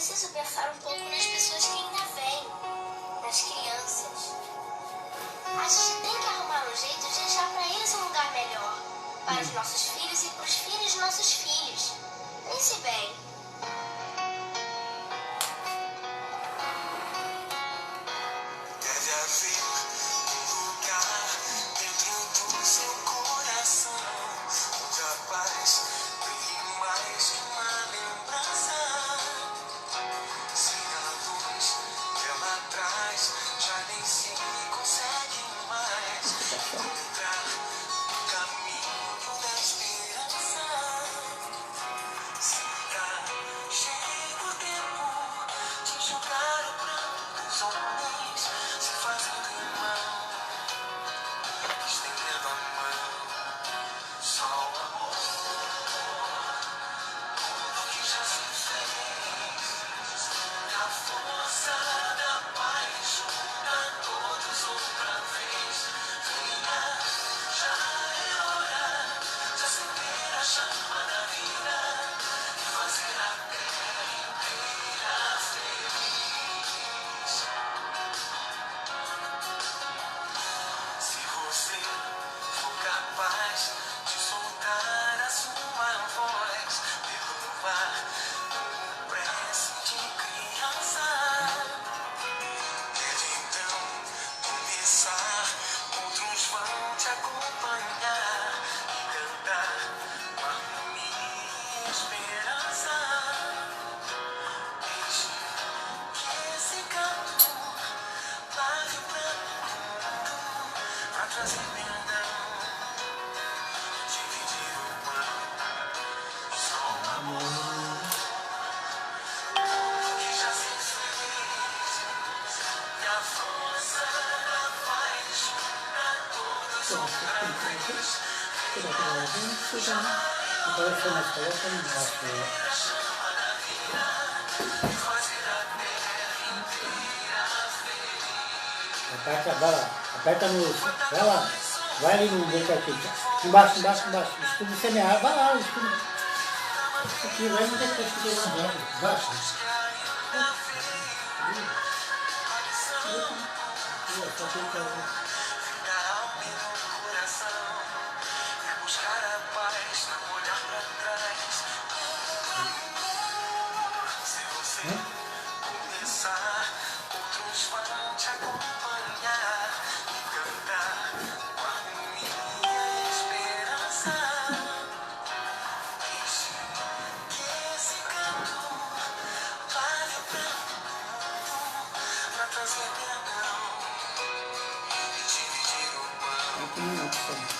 preciso pensar um pouco nas pessoas que ainda vêm, nas crianças. A gente tem que arrumar um jeito de deixar para eles um lugar melhor. Para os nossos filhos e para os filhos de nossos filhos. Pense bem. Deve haver um lugar dentro do seu coração, onde a paz brilhe mais de uma lembrança. Sem a luz que ela traz, já nem se consegue mais encontrar o caminho da esperança. Se tá chegando o tempo de jogar o pranto dos homens, se fazendo irmão, estendendo a mão, só o amor, tudo que já se fez, e a força da paz junta todos outra vez. Venha, já é hora de acender a chama da vida e fazer a terra inteira feliz. Se você for capaz de soltar a sua voz pelo ar, como prece de criança, deve então começar. Outros vão te acompanhar e cantar uma harmonia e esperança. Deixe que esse canto lave o pranto do mundo pra trazer perdão, dividir o pão, só o amor, tudo que já se fez, e a força da paz junta todos outra vez. Agora foi mais coloca no nosso. A chama da vida e fazer a terra inteira feliz. Aperta, vai lá. Aperta no. Vai lá. Vai ali no boca aqui. Embaixo. Escudo semear. Vai lá, escudo. Aqui, vai no depois que eu vou. Embaixo. Ficar alma e no coração, e buscar a paz, não olhar pra trás. Se você começar, outros vão te acompanhar e cantar com harmonia e esperança. Deixe que esse canto lave o pranto do mundo pra trazer perdão e dividir o pão.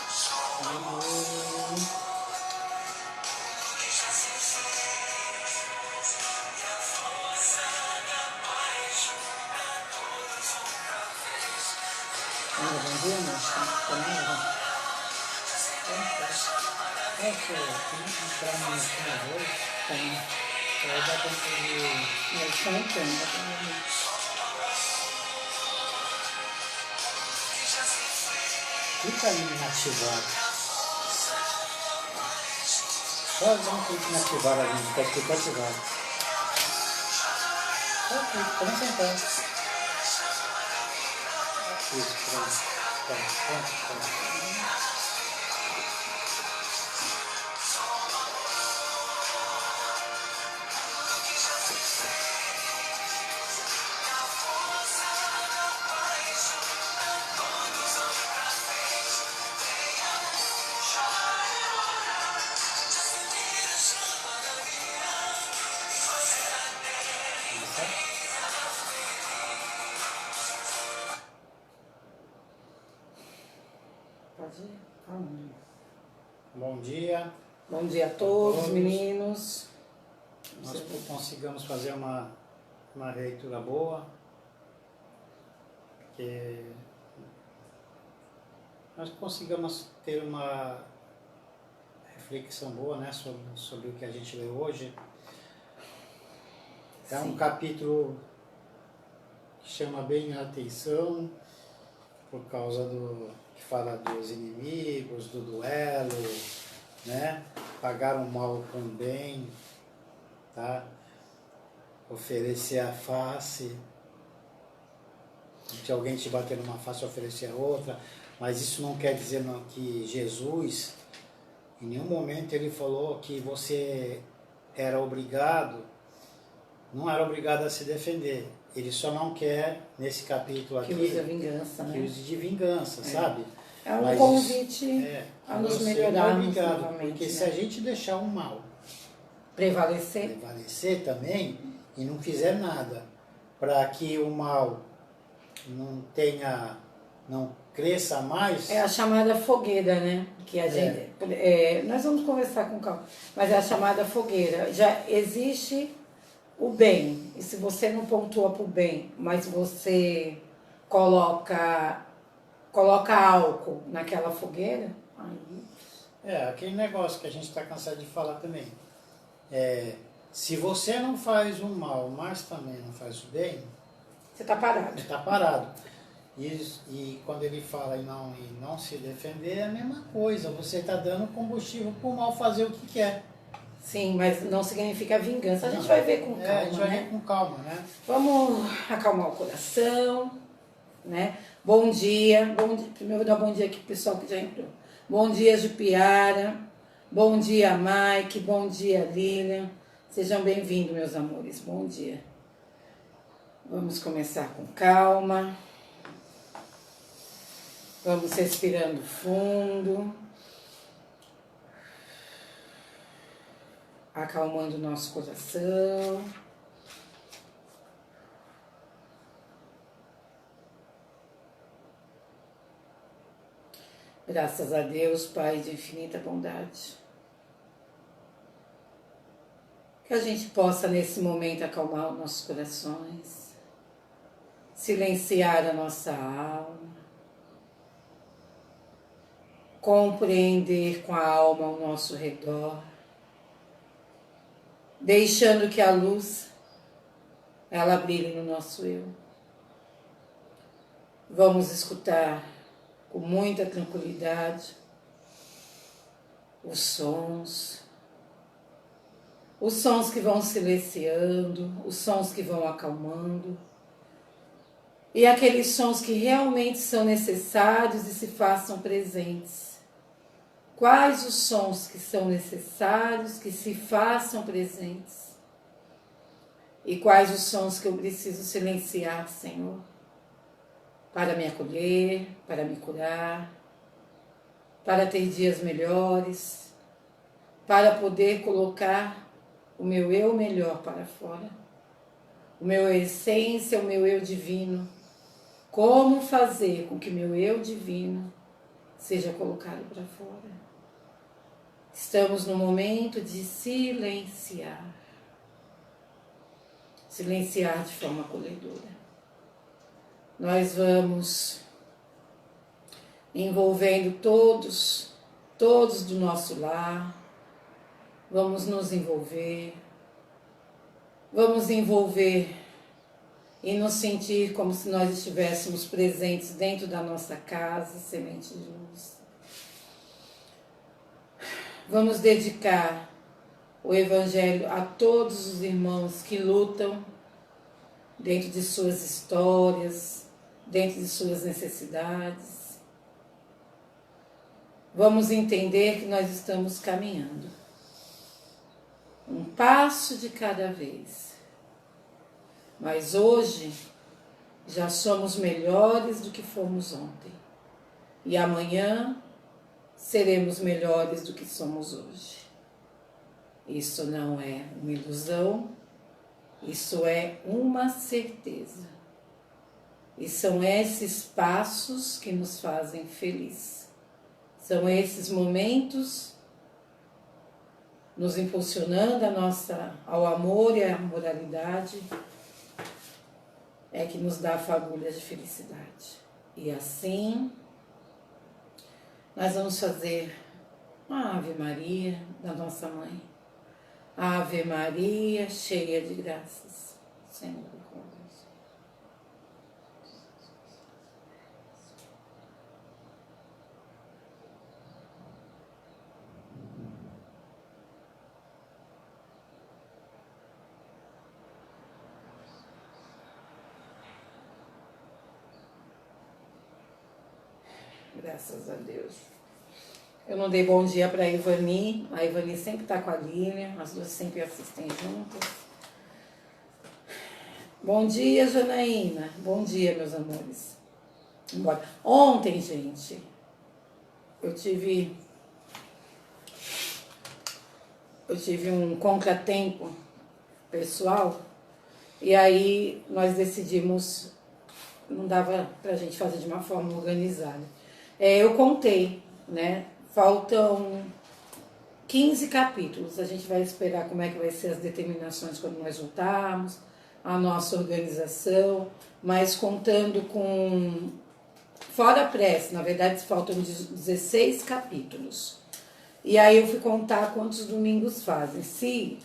Só o amor, tudo que já se fez, e a força da paz junta todos outra vez. Bom dia, né? É que eu tenho que entrar no arroz, tem. Aí dá pra fazer. Mas também tem, dá pra fazer. Fica aí inativado. Só dá um clique na ativar ali, tá escrito ativado. Só clique, pode sentar. Isso, pronto. Bom dia. Bom dia a todos, meninos. Nós consigamos fazer uma leitura boa, que nós consigamos ter uma reflexão boa, né, sobre o que a gente lê hoje. É um capítulo que chama bem a atenção, por causa que fala dos inimigos, do duelo, né? Pagar o mal com o bem, tá? oferecer a face, se alguém te bater numa face, oferecer a outra, mas isso não quer dizer que Jesus, em nenhum momento ele falou que você era obrigado, não era obrigado a se defender. Ele só não quer, nesse capítulo aqui, Que use a vingança, que né? use de vingança, sabe? É um Mas convite a nos você não é melhorarmos obrigado, novamente, porque né? se a gente deixar o mal Prevalecer. prevalecer também e não fizer nada para que o mal não cresça mais, É a chamada fogueira, né? Que a gente, nós vamos conversar com calma, mas é a chamada fogueira. Já existe o bem, e se você não pontua para o bem, mas você coloca álcool naquela fogueira, aí... aquele negócio que a gente está cansado de falar também. Se você não faz o mal, mas também não faz o bem, Você está parado. você está parado. E quando ele fala em não se defender, é a mesma coisa. Você está dando combustível para o mal fazer o que quer. Sim, mas não significa vingança. A gente vai ver com calma, a gente vai né? ver com calma, né? Vamos acalmar o coração, né? Bom dia. Primeiro eu vou dar bom dia aqui pro pessoal que já entrou. Bom dia, Jupiara. Bom dia, Mike. Bom dia, Lilian. Sejam bem-vindos, meus amores. Bom dia. Vamos começar com calma. Vamos respirando fundo. Acalmando o nosso coração. Graças a Deus, Pai de infinita bondade. Que a gente possa, nesse momento, acalmar os nossos corações, silenciar a nossa alma, compreender com a alma ao nosso redor, deixando que a luz, ela brilhe no nosso eu. Vamos escutar com muita tranquilidade os sons que vão silenciando, os sons que vão acalmando, e aqueles sons que realmente são necessários e se façam presentes. Quais os sons que são necessários que se façam presentes? E quais os sons que eu preciso silenciar, Senhor, para me acolher, para me curar, para ter dias melhores, para poder colocar o meu eu melhor para fora, o meu essência, o meu eu divino. Como fazer com que meu eu divino seja colocado para fora? Estamos no momento de silenciar. Silenciar de forma acolhedora. Nós vamos envolvendo todos do nosso lar. Vamos nos envolver. Vamos envolver e nos sentir como se nós estivéssemos presentes dentro da nossa casa, semente de luz. Vamos dedicar o Evangelho a todos os irmãos que lutam dentro de suas histórias, dentro de suas necessidades. Vamos entender que nós estamos caminhando um passo de cada vez. Mas hoje já somos melhores do que fomos ontem. E amanhã seremos melhores do que somos hoje. Isso não é uma ilusão, isso é uma certeza. E são esses passos que nos fazem felizes. São esses momentos nos impulsionando ao amor e à moralidade, é que nos dá fagulhas de felicidade. E assim, nós vamos fazer a Ave Maria da nossa Mãe. Ave Maria, cheia de graças, Senhor é convosco. Graças a Deus. Eu não dei bom dia para a Ivani sempre está com a Lilian, as duas sempre assistem juntas. Bom dia, Janaína. Bom dia, meus amores. Bora. Ontem, gente, eu tive um contratempo pessoal e aí nós decidimos, não dava pra gente fazer de uma forma organizada. Eu contei, né? Faltam 15 capítulos. A gente vai esperar como é que vai ser as determinações quando nós voltarmos, a nossa organização, mas contando com... Fora a prece, na verdade faltam 16 capítulos. E aí eu fui contar quantos domingos fazem. Se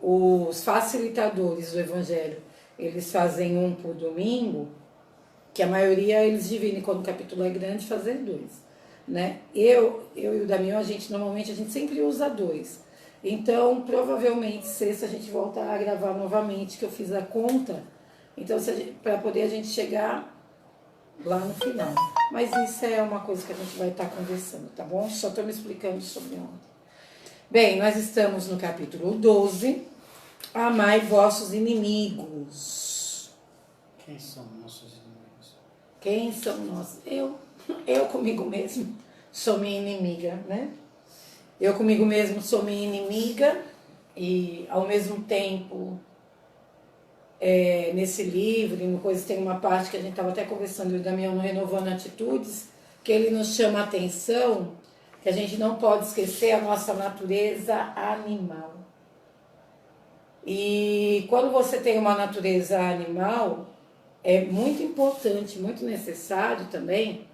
os facilitadores do Evangelho, eles fazem um por domingo, que a maioria eles dividem quando o capítulo é grande, fazer 2. Né? Eu e o Damião, normalmente a gente sempre usa 2. Então, provavelmente, sexta a gente volta a gravar novamente, que eu fiz a conta. Então, para poder a gente chegar lá no final. Mas isso é uma coisa que a gente vai estar conversando, tá bom? Só estou me explicando sobre ontem. Bem, nós estamos no capítulo 12. Amai vossos inimigos. Quem são nossos inimigos? Quem são nós? Eu comigo mesmo sou minha inimiga, né? Eu comigo mesmo sou minha inimiga e, ao mesmo tempo, nesse livro, no coisa, tem uma parte que a gente estava até conversando, o Damião no Renovando Atitudes, que ele nos chama a atenção, que a gente não pode esquecer a nossa natureza animal. E quando você tem uma natureza animal, é muito importante, muito necessário também,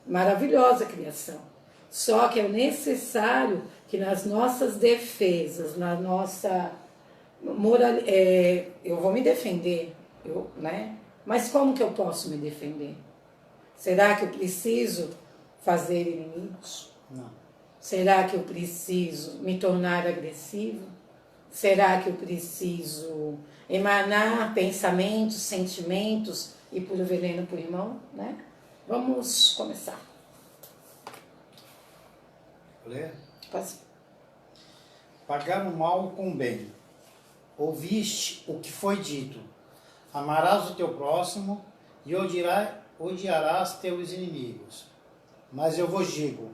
maravilhosa a criação. Só que é necessário que nas nossas defesas, na nossa moral, eu vou me defender, né? Mas como que eu posso me defender? Será que eu preciso fazer inimigos? Não. Será que eu preciso me tornar agressivo? Será que eu preciso emanar pensamentos, sentimentos e pôr o veneno por irmão, né? Vamos começar. Ler? Pode. Pagar o mal com o bem. Ouviste o que foi dito. Amarás o teu próximo e odiarás teus inimigos. Mas eu vos digo,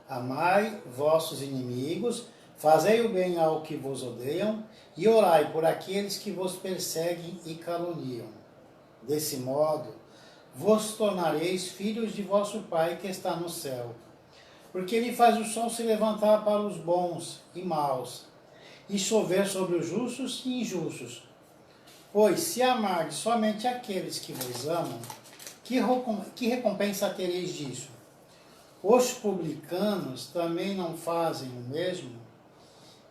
amai vossos inimigos, fazei o bem ao que vos odeiam e orai por aqueles que vos perseguem e caluniam. Desse modo, vos tornareis filhos de vosso Pai que está no céu. Porque ele faz o sol se levantar para os bons e maus, e chover sobre os justos e injustos. Pois se amardes somente aqueles que vos amam, que recompensa tereis disso? Os publicanos também não fazem o mesmo?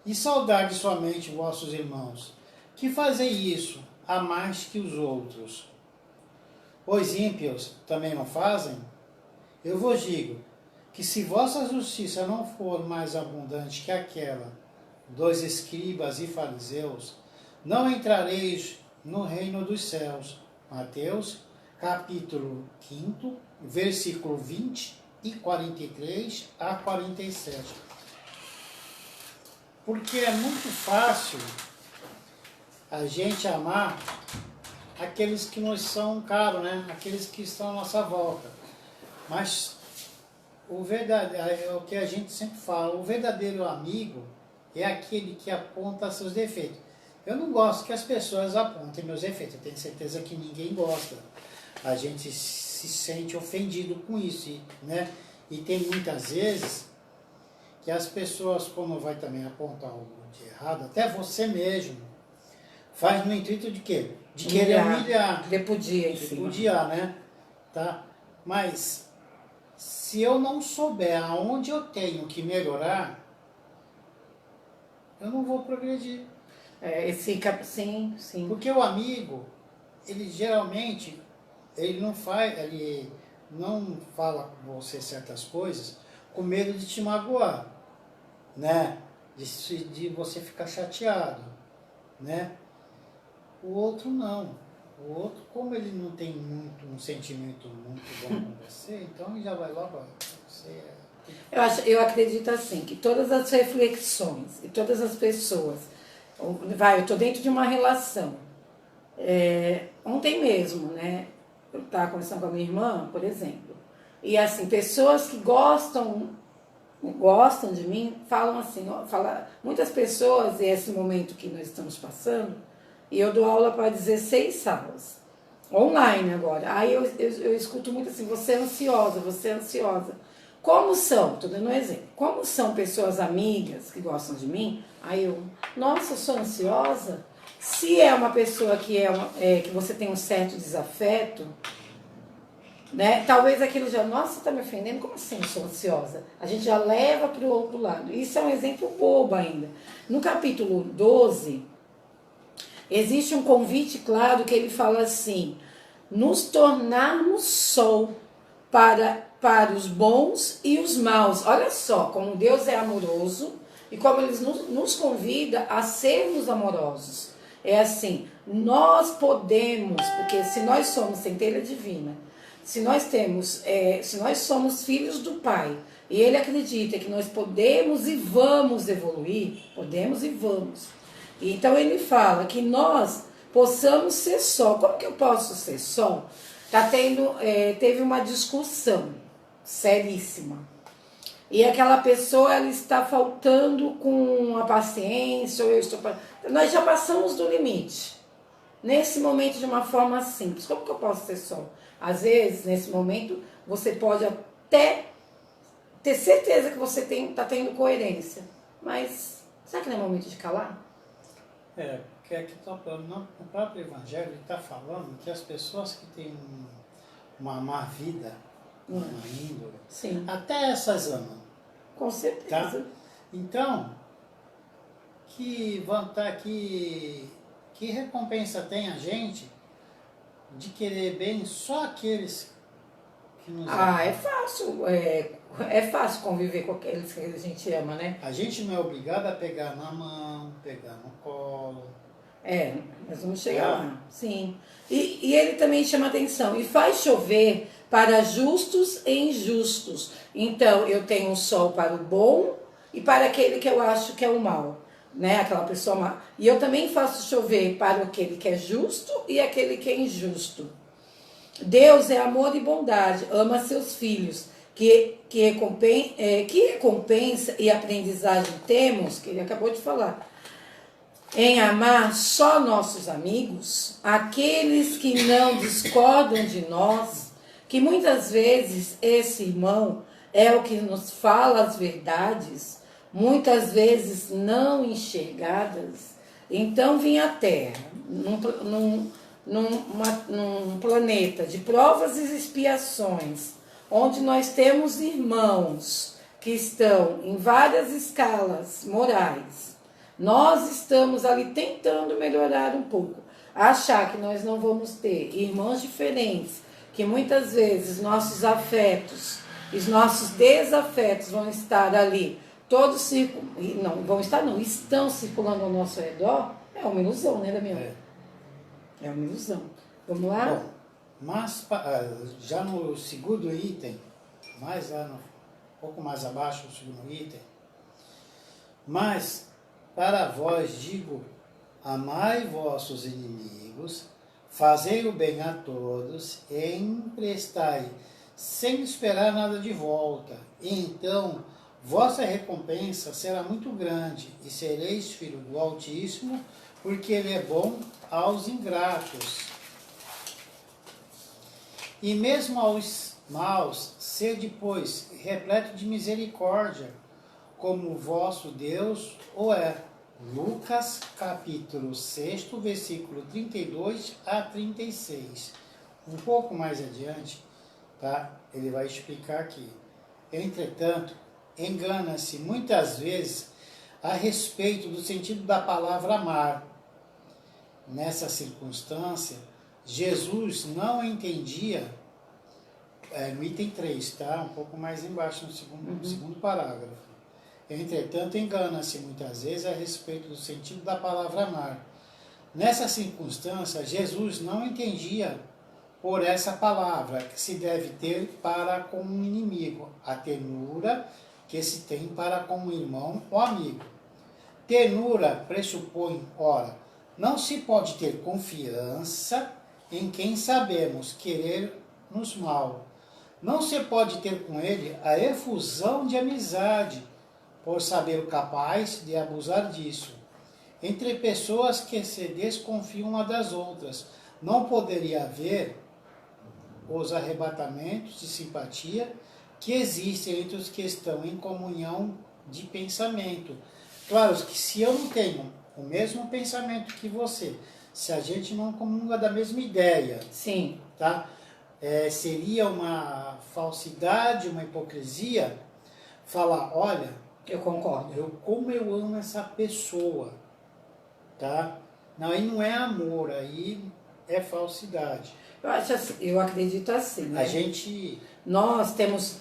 E saudardes somente vossos irmãos, que fazem isso a mais que os outros. Os ímpios também não fazem? Eu vos digo que se vossa justiça não for mais abundante que aquela dos escribas e fariseus, não entrareis no reino dos céus. Mateus, capítulo 5, versículo 20 e 43 a 47. Porque é muito fácil a gente amar aqueles que nos são caros, né? Aqueles que estão à nossa volta. Mas é o que a gente sempre fala, o verdadeiro amigo é aquele que aponta seus defeitos. Eu não gosto que as pessoas apontem meus defeitos, eu tenho certeza que ninguém gosta. A gente se sente ofendido com isso, né? E tem muitas vezes que as pessoas, como vai também apontar algo de errado, até você mesmo, faz no intuito de quê? De querer humilhar. Repudiar, né? Tá? Mas se eu não souber aonde eu tenho que melhorar, eu não vou progredir. Sim. Porque o amigo, ele geralmente, ele não fala com você certas coisas com medo de te magoar, né? De você ficar chateado, né? O outro não. O outro, como ele não tem um sentimento muito bom com você, então ele já vai logo, sei. Eu acredito assim, que todas as reflexões e todas as pessoas, eu estou dentro de uma relação. Ontem mesmo, né? Eu estava conversando com a minha irmã, por exemplo, e assim, pessoas que gostam de mim, falam assim, muitas pessoas, e esse momento que nós estamos passando, e eu dou aula para 16 salas, online agora. Aí eu escuto muito assim, você é ansiosa, você é ansiosa. Como são, estou dando um exemplo, como são pessoas amigas que gostam de mim, aí nossa, eu sou ansiosa. Se é uma pessoa que, que você tem um certo desafeto, né? Talvez aquilo já, nossa, tá me ofendendo, como assim eu sou ansiosa? A gente já leva para o outro lado. Isso é um exemplo bobo ainda. No capítulo 12, existe um convite claro que ele fala assim, nos tornarmos sol para os bons e os maus. Olha só, como Deus é amoroso e como Ele nos convida a sermos amorosos. É assim, nós podemos, porque se nós somos centelha divina, se nós somos filhos do Pai, e Ele acredita que nós podemos e vamos evoluir, podemos e vamos. Então Ele fala que nós possamos ser sol. Como que eu posso ser sol? Teve uma discussão seríssima. E aquela pessoa, ela está faltando com a paciência, nós já passamos do limite. Nesse momento, de uma forma simples. Como que eu posso ser sol? Às vezes, nesse momento, você pode até ter certeza que você está tendo coerência. Mas, será que não é momento de calar? Porque aqui no próprio Evangelho ele está falando que as pessoas que têm uma má vida, uma índole, sim, até essas amam. Com certeza. Tá? Então, que recompensa tem a gente de querer bem só aqueles que nos amam? É fácil. É fácil conviver com aqueles que a gente ama, né? A gente não é obrigado a pegar na mão, pegar no colo. Nós vamos chegar lá. Sim. E ele também chama atenção. E faz chover para justos e injustos. Então, eu tenho um sol para o bom e para aquele que eu acho que é o mal. Né? Aquela pessoa má. E eu também faço chover para aquele que é justo e aquele que é injusto. Deus é amor e bondade, ama seus filhos. Que recompensa e aprendizagem temos, que ele acabou de falar, em amar só nossos amigos, aqueles que não discordam de nós, que muitas vezes esse irmão é o que nos fala as verdades, muitas vezes não enxergadas. Então vim à Terra, num planeta de provas e expiações, onde nós temos irmãos que estão em várias escalas morais. Nós estamos ali tentando melhorar um pouco. Achar que nós não vamos ter irmãos diferentes, que muitas vezes nossos afetos, os nossos desafetos vão estar ali, todos estão circulando ao nosso redor, é uma ilusão, né, Damião? É uma ilusão. Vamos lá? Bom, mas já no segundo item, um pouco mais abaixo do segundo item, mas para vós digo, amai vossos inimigos, fazei o bem a todos, e emprestai, sem esperar nada de volta. E então vossa recompensa será muito grande, e sereis filho do Altíssimo, porque Ele é bom aos ingratos. E mesmo aos maus, sede, pois, repleto de misericórdia, como o vosso Deus o é. Lucas, capítulo 6, versículo 32 a 36. Um pouco mais adiante, tá? Ele vai explicar aqui. Entretanto, engana-se muitas vezes a respeito do sentido da palavra amar. Nessa circunstância, Jesus não entendia, no item 3, tá? Um pouco mais embaixo, no segundo parágrafo. Entretanto, engana-se muitas vezes a respeito do sentido da palavra amar. Nessa circunstância, Jesus não entendia por essa palavra que se deve ter para com um inimigo, a ternura que se tem para com um irmão ou amigo. Ternura pressupõe, ora, não se pode ter confiança em quem sabemos querer nos mal. Não se pode ter com ele a efusão de amizade, por saber capaz de abusar disso. Entre pessoas que se desconfiam uma das outras, não poderia haver os arrebatamentos de simpatia que existem entre os que estão em comunhão de pensamento. Claro que se eu não tenho o mesmo pensamento que você, se a gente não comunga da mesma ideia, Sim. tá? Seria uma falsidade, uma hipocrisia falar, olha, Eu concordo. como eu amo essa pessoa, tá? Não, aí não é amor, aí é falsidade. Eu acredito assim, né? A gente... Nós temos,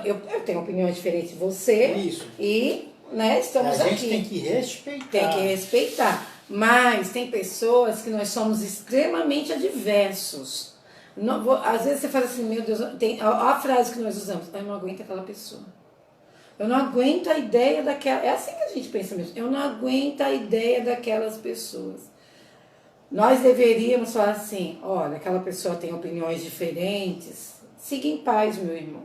eu tenho opiniões diferentes de você. Isso. E, né, estamos A aqui. gente tem que respeitar. Tem que respeitar. Mas tem pessoas que nós somos extremamente adversos. Às vezes você fala assim, meu Deus, tem a frase que nós usamos, eu não aguento aquela pessoa. Eu não aguento a ideia daquela... É assim que a gente pensa mesmo. Eu não aguento a ideia daquelas pessoas. Nós deveríamos falar assim, olha, aquela pessoa tem opiniões diferentes, siga em paz, meu irmão.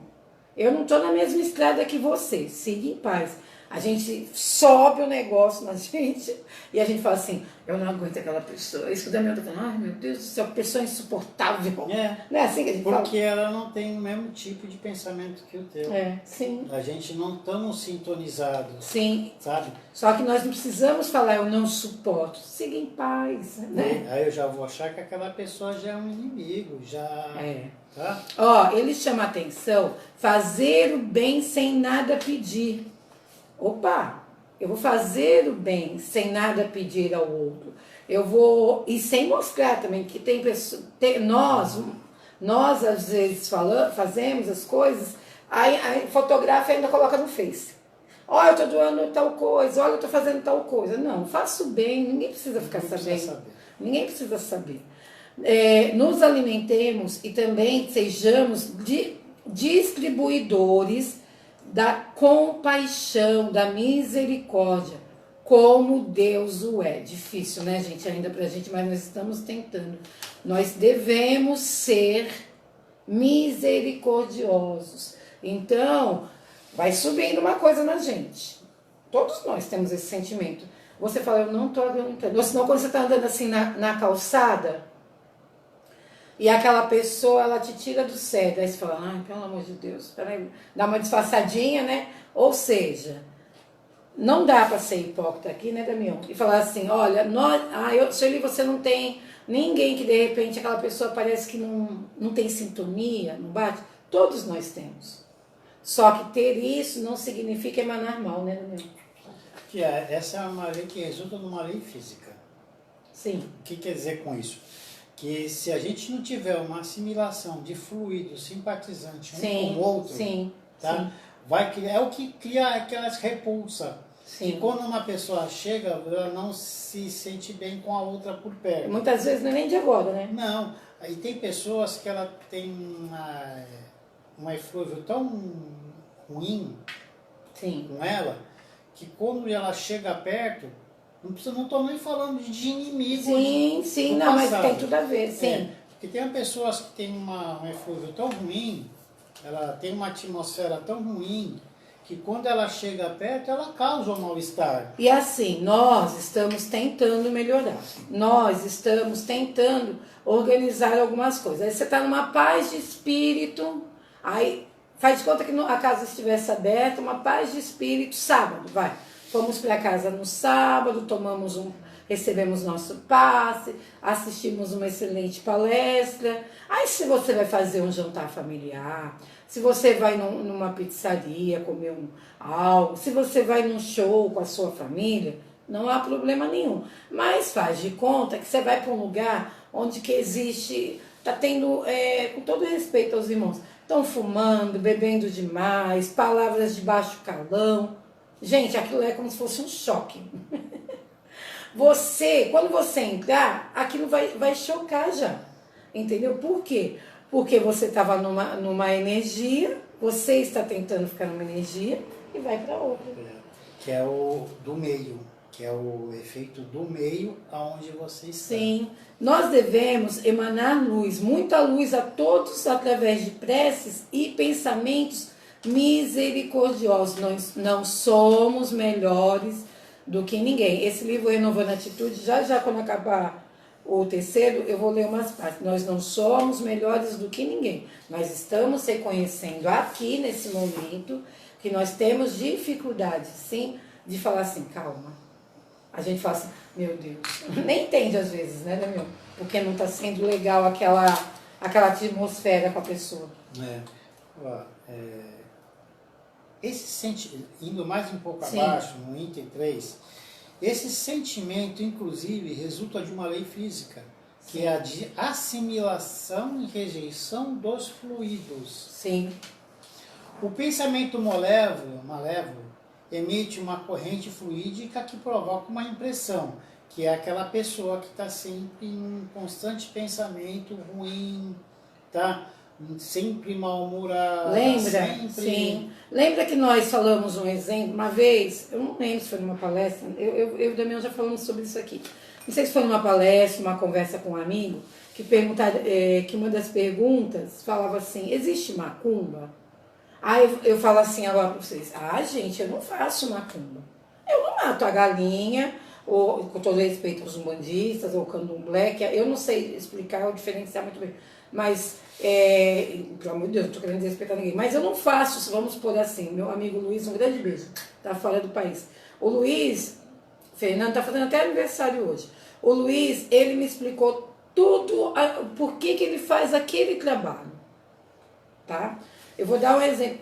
Eu não estou na mesma estrada que você, siga em paz. A gente sobe o negócio na gente e a gente fala assim, eu não aguento aquela pessoa. Isso que o Damião está falando, ai meu Deus do céu, pessoa insuportável. Não é assim que a gente fala? Porque ela não tem o mesmo tipo de pensamento que o teu. Sim. A gente não estamos sintonizados. Sim. Sabe? Só que nós não precisamos falar, eu não suporto. Siga em paz, né? Aí eu já vou achar que aquela pessoa já é um inimigo, já... Tá? Ó, ele chama atenção, fazer o bem sem nada pedir. Opa, eu vou fazer o bem sem nada pedir ao outro. Eu vou, e sem mostrar também que tem pessoas, nós às vezes fazemos as coisas, aí fotografa e ainda coloca no Face. Olha, eu estou doando tal coisa, olha, eu estou fazendo tal coisa. Não, faço bem, ninguém precisa ficar sabendo. Ninguém precisa saber. Nos alimentemos e também sejamos distribuidores da compaixão, da misericórdia, como Deus o é. Difícil, né, gente? Ainda pra gente, mas nós estamos tentando. Nós devemos ser misericordiosos. Então, vai subindo uma coisa na gente. Todos nós temos esse sentimento. Você fala, eu não estou aguentando. Ou senão, quando você está andando assim na calçada, e aquela pessoa, ela te tira do sério. Aí você fala, ai, pelo amor de Deus, peraí, dá uma disfarçadinha, né? Ou seja, não dá para ser hipócrita aqui, né, Damião? E falar assim, olha, Sueli, você não tem ninguém que de repente aquela pessoa parece que não tem sintonia, não bate. Todos nós temos. Só que ter isso não significa emanar mal, né, Damião? Essa é uma lei que resulta numa lei física. Sim. O que quer dizer com isso? Que se a gente não tiver uma assimilação de fluido simpatizante um com o outro, tá? Vai criar, é o que cria aquelas repulsas. Sim. Que quando uma pessoa chega, ela não se sente bem com a outra por perto. Muitas vezes não é nem de agora, né? Não. Aí tem pessoas que ela tem uma eflúvio tão ruim com ela, que quando ela chega perto, não estou nem falando de inimigo. Sim, não, mas tem tudo a ver, sim. Porque tem pessoas que têm uma eflúvio tão ruim, ela tem uma atmosfera tão ruim, que quando ela chega perto, ela causa um mal-estar. E assim, nós estamos tentando melhorar. Nós estamos tentando organizar algumas coisas. Aí você está numa paz de espírito, aí faz de conta que a casa estivesse aberta, uma paz de espírito, sábado, vai. Fomos para casa no sábado, recebemos nosso passe, assistimos uma excelente palestra. Aí se você vai fazer um jantar familiar, se você vai numa pizzaria comer algo, se você vai num show com a sua família, não há problema nenhum. Mas faz de conta que você vai para um lugar onde que existe, está tendo, com todo respeito aos irmãos, estão fumando, bebendo demais, palavras de baixo calão. Gente, aquilo é como se fosse um choque. Quando você entrar, aquilo vai chocar já. Entendeu? Por quê? Porque você estava numa energia, você está tentando ficar numa energia e vai para outra. Que é o do meio, que é o efeito do meio aonde você está. Sim, nós devemos emanar luz, muita luz a todos através de preces e pensamentos misericordiosos. Nós não somos melhores do que ninguém. Esse livro Renovando a Atitude, já quando acabar o terceiro, eu vou ler umas partes. Nós não somos melhores do que ninguém. Nós estamos reconhecendo aqui, nesse momento, que nós temos dificuldade, sim, de falar assim, calma. A gente fala assim, meu Deus, nem entende às vezes, né, Damião? Porque não está sendo legal aquela atmosfera com a pessoa. Indo mais um pouco Sim. abaixo, no item 3, esse sentimento, inclusive, resulta de uma lei física, que é a de assimilação e rejeição dos fluidos. Sim. O pensamento malévolo emite uma corrente fluídica que provoca uma impressão, que é aquela pessoa que está sempre em um constante pensamento ruim, tá? Sempre mal-humorada. Lembra? Sempre... Sim. Lembra que nós falamos um exemplo, uma vez, eu não lembro se foi numa palestra, eu e o Damião já falamos sobre isso aqui. Não sei se foi numa palestra, uma conversa com um amigo, que perguntaram, que uma das perguntas falava assim, existe macumba? Aí eu falo assim agora para vocês, gente, eu não faço macumba. Eu não mato a galinha, ou com todo respeito aos umbandistas, ou candomblé, que eu não sei explicar ou diferenciar muito bem. Mas, pelo amor de Deus, não estou querendo desrespeitar ninguém. Mas eu não faço, vamos pôr assim, meu amigo Luiz, um grande beijo, está fora do país. O Luiz, Fernando, está fazendo até aniversário hoje. O Luiz, ele me explicou tudo, por que ele faz aquele trabalho, tá? Eu vou dar um exemplo.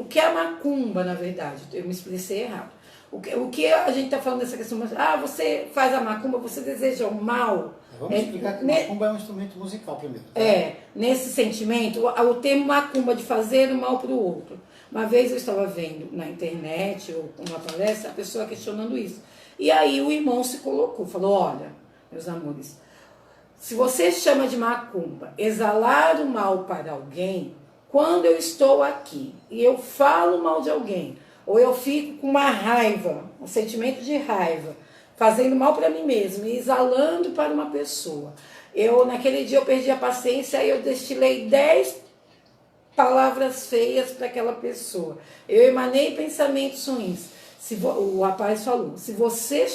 O que é a macumba, na verdade? Eu me expressei errado. O que a gente está falando dessa questão? você faz a macumba, você deseja o mal. Vamos explicar que macumba é um instrumento musical primeiro. Tá? Nesse sentimento, o termo macumba de fazer o mal para o outro. Uma vez eu estava vendo na internet ou uma palestra, a pessoa questionando isso. E aí o irmão se colocou, falou, olha, meus amores, se você chama de macumba, exalar o mal para alguém, quando eu estou aqui e eu falo mal de alguém, ou eu fico com uma raiva, um sentimento de raiva, fazendo mal para mim mesmo e exalando para uma pessoa, naquele dia eu perdi a paciência e eu destilei 10 palavras feias para aquela pessoa. Eu emanei pensamentos ruins. O rapaz falou, se você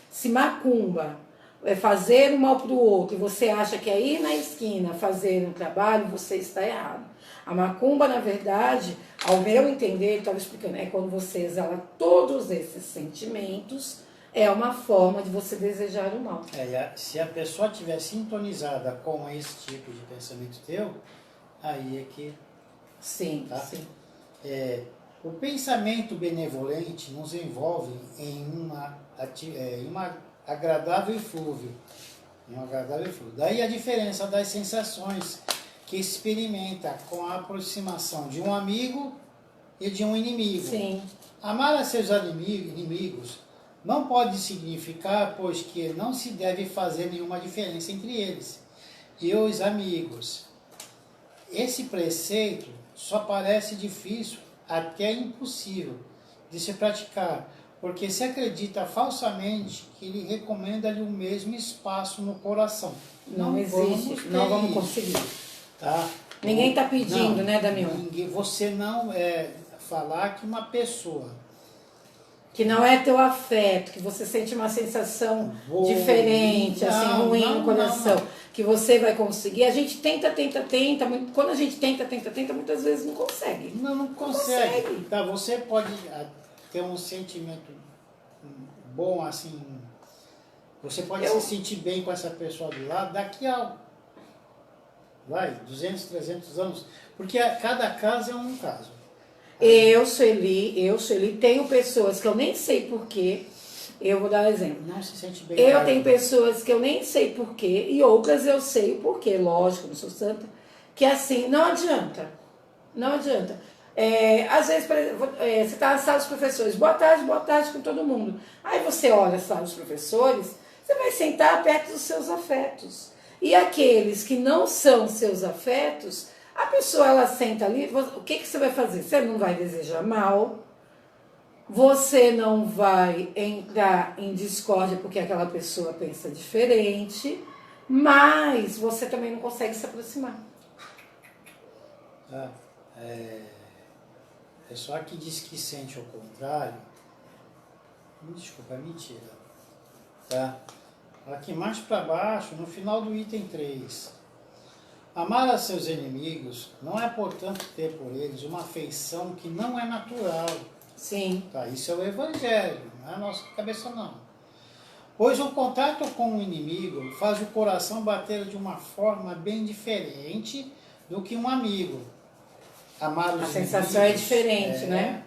se macumba é fazer o mal para o outro e você acha que é ir na esquina fazer um trabalho, você está errado. A macumba, na verdade, ao meu entender, estava explicando, é quando você exala todos esses sentimentos, é uma forma de você desejar o mal. Se a pessoa estiver sintonizada com esse tipo de pensamento teu, aí é que... Sim, tá? sim. O pensamento benevolente nos envolve em uma agradável eflúvio. Daí a diferença das sensações que experimenta com a aproximação de um amigo e de um inimigo. Sim. Amar a seus inimigos não pode significar, pois, que não se deve fazer nenhuma diferença entre eles e os amigos. Esse preceito só parece difícil, até impossível, de se praticar, porque se acredita falsamente que ele recomenda-lhe o mesmo espaço no coração. Não existe, não vamos conseguir. Tá? Ninguém está pedindo, né, Damião? Você não falar que uma pessoa que não é teu afeto, que você sente uma sensação diferente, ruim no coração, que você vai conseguir. A gente tenta, quando a gente tenta, muitas vezes não consegue. Não consegue. Tá, você pode ter um sentimento bom, assim, você pode se sentir bem com essa pessoa do lado, daqui a 200, 300 anos, porque cada caso é um caso. Eu, Sueli, tenho pessoas que eu nem sei porquê, eu vou dar um exemplo. Não se sente bem. Eu tenho pessoas que eu nem sei porquê, e outras eu sei o porquê, lógico, não sou santa, que assim, não adianta. Às vezes, por exemplo, você está na sala dos professores, boa tarde com todo mundo. Aí você olha a sala dos professores, você vai sentar perto dos seus afetos. E aqueles que não são seus afetos, a pessoa ela senta ali, o que você vai fazer? Você não vai desejar mal, você não vai entrar em discórdia porque aquela pessoa pensa diferente, mas você também não consegue se aproximar. Tá? É só que diz que sente o contrário. Desculpa, é mentira. Tá? Aqui mais para baixo, no final do item 3. Amar a seus inimigos não é, portanto, ter por eles uma afeição que não é natural. Sim. Tá? Isso é o Evangelho, não é a nossa cabeça não. Pois o contato com o inimigo faz o coração bater de uma forma bem diferente do que um amigo. Amar os A sensação é diferente, né?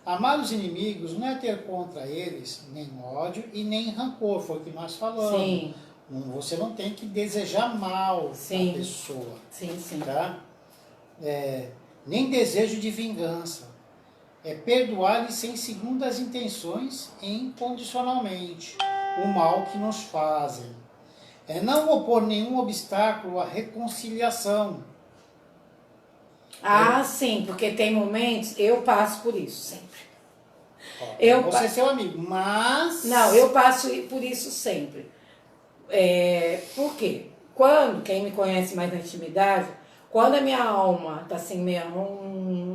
Amar os inimigos não é ter contra eles nem ódio e nem rancor, foi o que nós falamos. Sim. Você não tem que desejar mal Sim. à pessoa. Sim, sim. Tá? Nem desejo de vingança. É perdoar-lhe sem segundas intenções e incondicionalmente o mal que nos fazem. É não opor nenhum obstáculo à reconciliação. Ah, sim, porque tem momentos, eu passo por isso sempre. Você é seu amigo, mas... Não, eu passo por isso sempre. Por quê? Quem me conhece mais na intimidade, quando a minha alma tá assim meio...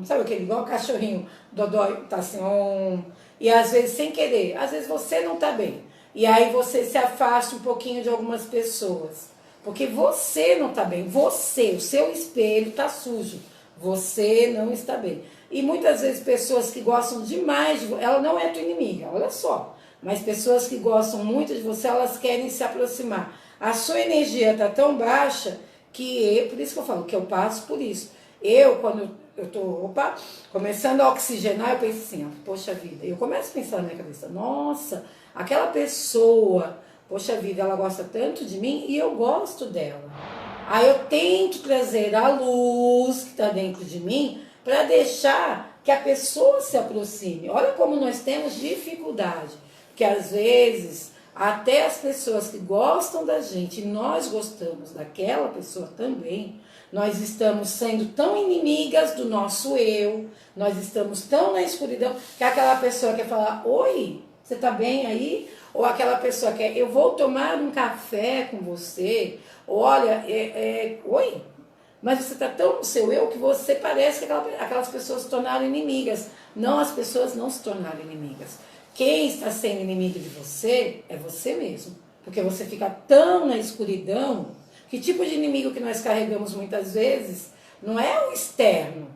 sabe aquele igual cachorrinho, dodói, tá assim... e às vezes sem querer, às vezes você não tá bem. E aí você se afasta um pouquinho de algumas pessoas. Porque você não tá bem, o seu espelho tá sujo. Você não está bem. E muitas vezes pessoas que gostam demais de você, ela não é tua inimiga, olha só. Mas pessoas que gostam muito de você, elas querem se aproximar. A sua energia está tão baixa que, por isso que eu falo, que eu passo por isso. Quando eu estou começando a oxigenar, eu penso assim, poxa vida. Eu começo a pensar na minha cabeça, nossa, aquela pessoa, poxa vida, ela gosta tanto de mim e eu gosto dela. Aí eu tento trazer a luz que está dentro de mim para deixar que a pessoa se aproxime. Olha como nós temos dificuldade. Porque às vezes até as pessoas que gostam da gente, e nós gostamos daquela pessoa também, nós estamos sendo tão inimigas do nosso eu, nós estamos tão na escuridão, que aquela pessoa quer falar, oi, você está bem aí? Ou aquela pessoa quer, eu vou tomar um café com você, olha, oi, mas você está tão no seu eu que você parece que aquelas pessoas se tornaram inimigas. Não, as pessoas não se tornaram inimigas. Quem está sendo inimigo de você é você mesmo. Porque você fica tão na escuridão. Que tipo de inimigo que nós carregamos muitas vezes não é o externo.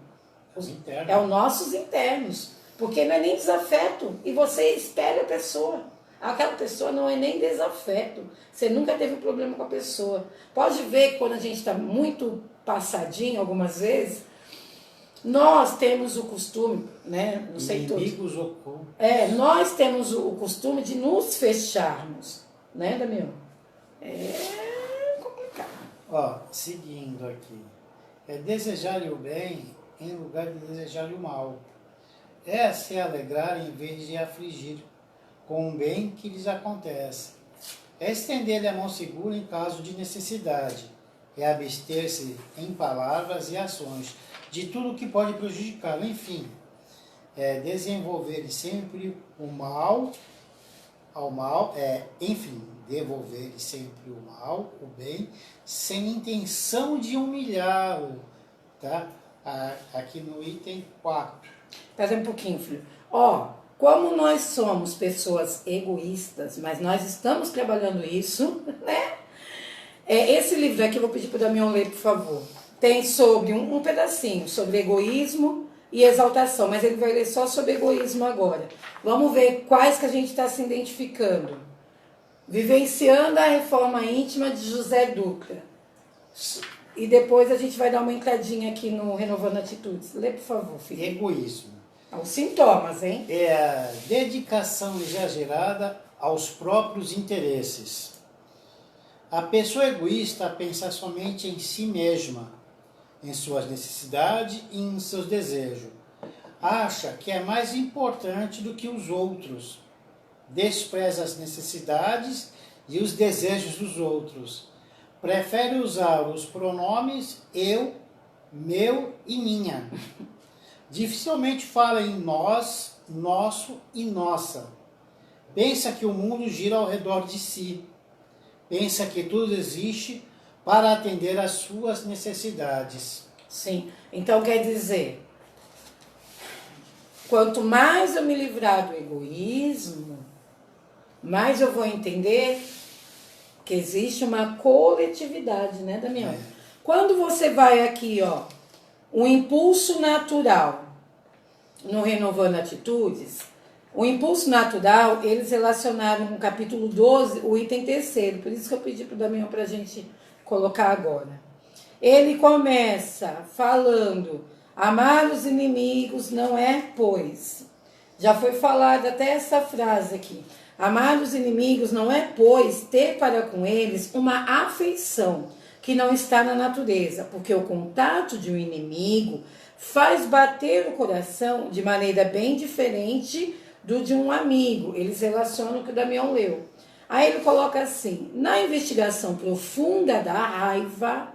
É os nossos internos. Porque não é nem desafeto. E você espera a pessoa. Aquela pessoa não é nem desafeto. Você nunca teve problema com a pessoa. Pode ver que quando a gente está muito passadinho algumas vezes, nós temos o costume, né? Não sei todos. Inimigos ocultos. Nós temos o costume de nos fecharmos, né, Damião? É complicado. Seguindo aqui. É desejar-lhe o bem em lugar de desejar-lhe o mal. É se alegrar em vez de afligir com o bem que lhes acontece. É estender-lhe a mão segura em caso de necessidade. É abster-se em palavras e ações de tudo que pode prejudicá-lo. Enfim, é desenvolver sempre o mal ao mal, devolver sempre o mal, o bem, sem intenção de humilhá-lo. Tá? Aqui no item 4. Espera um pouquinho, filho. Como nós somos pessoas egoístas, mas nós estamos trabalhando isso, né? Esse livro aqui, eu vou pedir para o Damião ler, por favor. Tem sobre um pedacinho, sobre egoísmo e exaltação, mas ele vai ler só sobre egoísmo agora. Vamos ver quais que a gente está se identificando. Vivenciando a reforma íntima de José Dutra. E depois a gente vai dar uma entradinha aqui no Renovando Atitudes. Lê, por favor, filho. Egoísmo. Os sintomas, hein? É a dedicação exagerada aos próprios interesses. A pessoa egoísta pensa somente em si mesma, em suas necessidades e em seus desejos. Acha que é mais importante do que os outros. Despreza as necessidades e os desejos dos outros. prefere usar os pronomes eu, meu e minha. Dificilmente fala em nós, nosso e nossa. Pensa que o mundo gira ao redor de si. Pensa que tudo existe para atender às suas necessidades. Sim, então quer dizer, quanto mais eu me livrar do egoísmo, mais eu vou entender que existe uma coletividade, né, Damião? Quando você vai aqui, ó, o impulso natural, no Renovando Atitudes, o impulso natural, eles relacionaram no capítulo 12, o item terceiro, por isso que eu pedi para o Damião para a gente colocar agora. Ele começa falando, amar os inimigos não é pois. Já foi falada até essa frase aqui. Amar os inimigos não é, pois, ter para com eles uma afeição que não está na natureza, porque o contato de um inimigo faz bater o coração de maneira bem diferente do de um amigo. Eles relacionam o que o Damião leu. Aí ele coloca assim, na investigação profunda da raiva,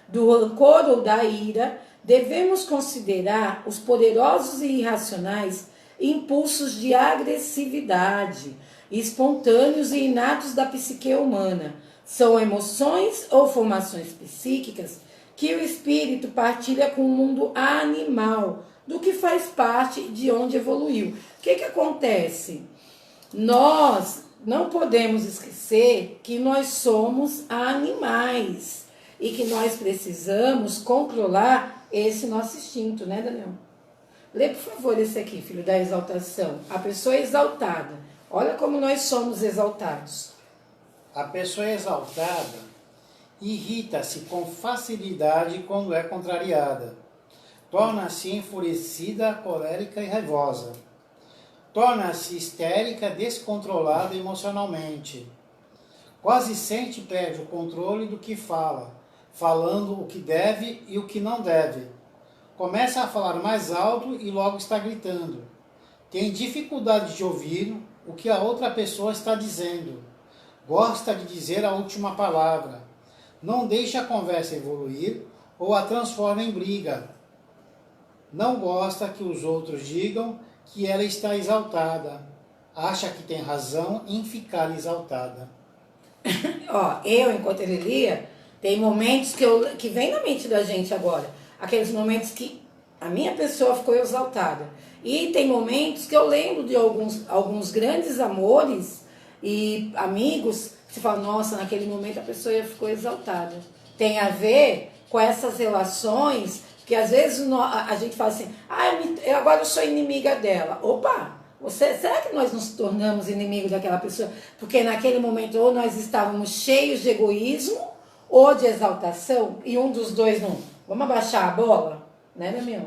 do rancor ou da ira, devemos considerar os poderosos e irracionais impulsos de agressividade, espontâneos e inatos da psique humana. São emoções ou formações psíquicas que o espírito partilha com o mundo animal, do que faz parte de onde evoluiu. O que acontece? Nós não podemos esquecer que nós somos animais e que nós precisamos controlar esse nosso instinto, né, Daniel? Lê, por favor, esse aqui, filho da exaltação. A pessoa exaltada. Olha como nós somos exaltados. A pessoa exaltada irrita-se com facilidade quando é contrariada. Torna-se enfurecida, colérica e raivosa. Torna-se histérica, descontrolada emocionalmente. Quase sempre perde o controle do que fala, falando o que deve e o que não deve. Começa a falar mais alto e logo está gritando. Tem dificuldade de ouvir o que a outra pessoa está dizendo. Gosta de dizer a última palavra. Não deixa a conversa evoluir ou a transforma em briga. Não gosta que os outros digam que ela está exaltada. Acha que tem razão em ficar exaltada. Ó, enquanto ele lia, tem momentos que vem na mente da gente agora. Aqueles momentos que a minha pessoa ficou exaltada. E tem momentos que eu lembro de alguns grandes amores e amigos que você fala, nossa, naquele momento a pessoa ficou exaltada. Tem a ver com essas relações que às vezes a gente fala assim, agora eu sou inimiga dela. Opa, será que nós nos tornamos inimigos daquela pessoa? Porque naquele momento ou nós estávamos cheios de egoísmo ou de exaltação e um dos dois não. Vamos abaixar a bola? Né, Damião?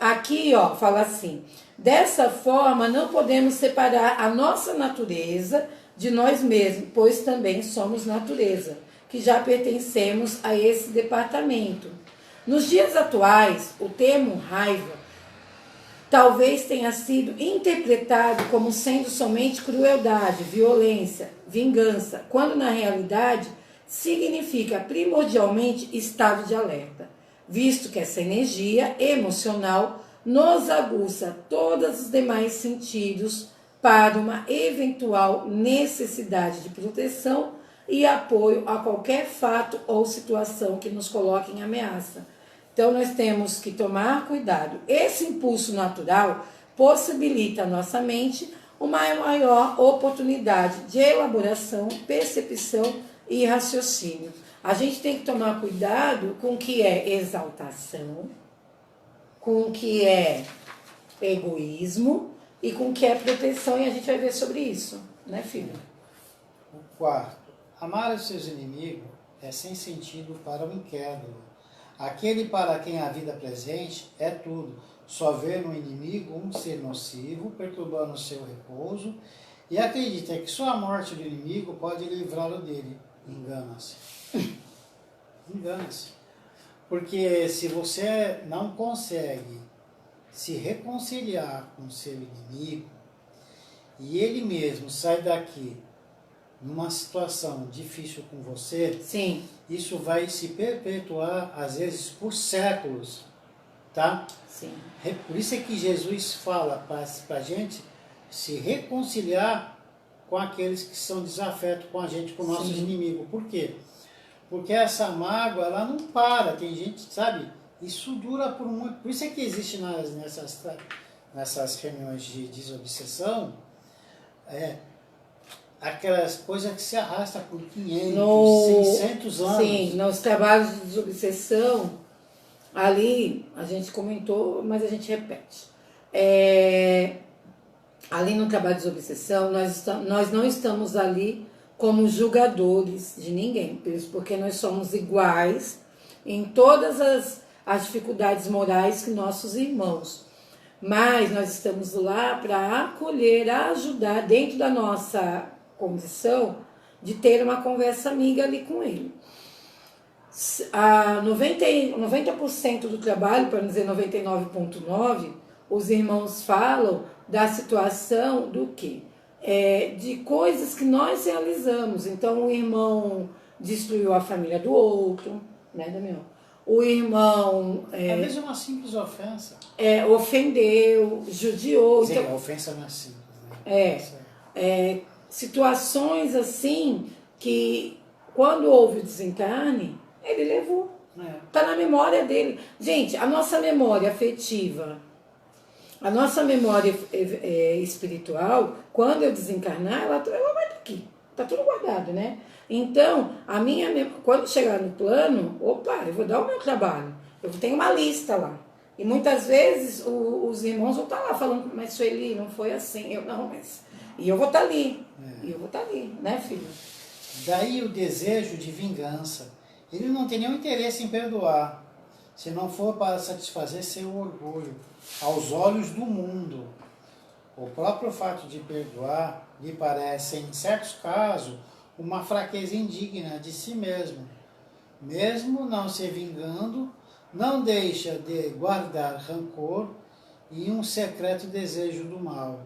Aqui, ó, fala assim, dessa forma não podemos separar a nossa natureza de nós mesmos, pois também somos natureza, que já pertencemos a esse departamento. Nos dias atuais, o termo raiva talvez tenha sido interpretado como sendo somente crueldade, violência, vingança, quando na realidade significa primordialmente estado de alerta, visto que essa energia emocional nos aguça todos os demais sentidos para uma eventual necessidade de proteção e apoio a qualquer fato ou situação que nos coloque em ameaça. Então, nós temos que tomar cuidado. Esse impulso natural possibilita à nossa mente uma maior oportunidade de elaboração, percepção e raciocínio. A gente tem que tomar cuidado com o que é exaltação, com o que é egoísmo e com o que é proteção, e a gente vai ver sobre isso, né, filho? O quarto, amar os seus inimigos é sem sentido para o incrédulo. Aquele para quem a vida presente é tudo, só vê no inimigo um ser nocivo, perturbando o seu repouso, e acredita que só a morte do inimigo pode livrá-lo dele. Engana-se. Engana-se. Porque se você não consegue se reconciliar com o seu inimigo, e ele mesmo sai daqui numa situação difícil com você, Sim, isso vai se perpetuar, às vezes, por séculos, tá? sim. Por isso é que Jesus fala para a gente se reconciliar com aqueles que são desafetos com a gente, com nossos Sim. inimigos. Por quê? Porque essa mágoa, ela não para. Tem gente, sabe? Isso dura por muito... Por isso é que existe nessas reuniões de desobsessão, aquelas coisas que se arrastam por 500, 600 anos. Sim, nos trabalhos de desobsessão, ali a gente comentou, mas a gente repete. Ali no trabalho de desobsessão, nós não estamos ali como julgadores de ninguém, porque nós somos iguais em todas as dificuldades morais que nossos irmãos. Mas nós estamos lá para acolher, ajudar dentro da nossa condição de ter uma conversa amiga ali com ele. 90% do trabalho, para não dizer 99,9%, os irmãos falam da situação do quê? De coisas que nós realizamos. Então, o irmão destruiu a família do outro, né, Damião? O irmão... Às vezes é uma simples ofensa. Ofendeu, judiou. Sim, então, a ofensa não é simples. Né? Situações assim que, quando houve o desencarne, ele levou. Está na memória dele. Gente, a nossa memória afetiva, a nossa memória espiritual, quando eu desencarnar, ela vai estar aqui. Está tudo guardado, né? Então, quando chegar no plano, eu vou dar o meu trabalho. Eu tenho uma lista lá. E muitas vezes os irmãos vão estar lá falando, mas Sueli, não foi assim. E eu vou estar ali. E eu vou estar ali, né, filho? Daí o desejo de vingança. Ele não tem nenhum interesse em perdoar, se não for para satisfazer seu orgulho, aos olhos do mundo. O próprio fato de perdoar lhe parece, em certos casos, uma fraqueza indigna de si mesmo. Mesmo não se vingando, não deixa de guardar rancor e um secreto desejo do mal.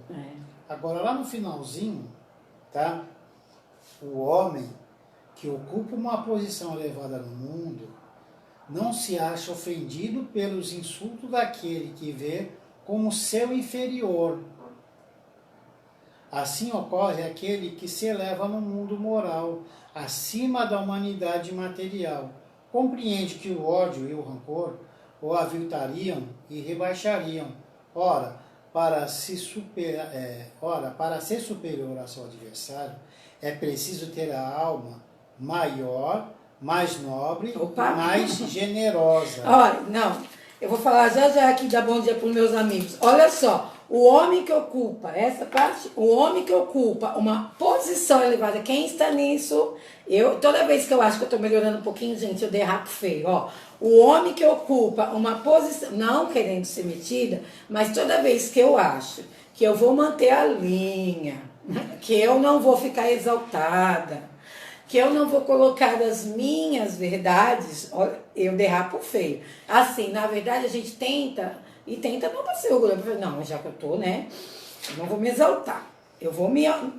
Agora, lá no finalzinho, tá? O homem que ocupa uma posição elevada no mundo não se acha ofendido pelos insultos daquele que vê como seu inferior. Assim ocorre aquele que se eleva no mundo moral, acima da humanidade material. Compreende que o ódio e o rancor o aviltariam e rebaixariam. Ora, para ser superior ao seu adversário, é preciso ter a alma maior, mais nobre e mais generosa. Olha, não, eu vou falar já aqui, dar bom dia para os meus amigos. Olha só, o homem que ocupa, essa parte, o homem que ocupa uma posição elevada, quem está nisso, toda vez que eu acho que eu estou melhorando um pouquinho, gente, eu derrapo feio, ó. O homem que ocupa uma posição, não querendo ser metida, mas toda vez que eu acho que eu vou manter a linha, que eu não vou ficar exaltada, que eu não vou colocar as minhas verdades, eu derrapo feio. Assim, na verdade, a gente tenta não para ser orgulhoso. Não, já que eu tô, né, eu não vou me exaltar.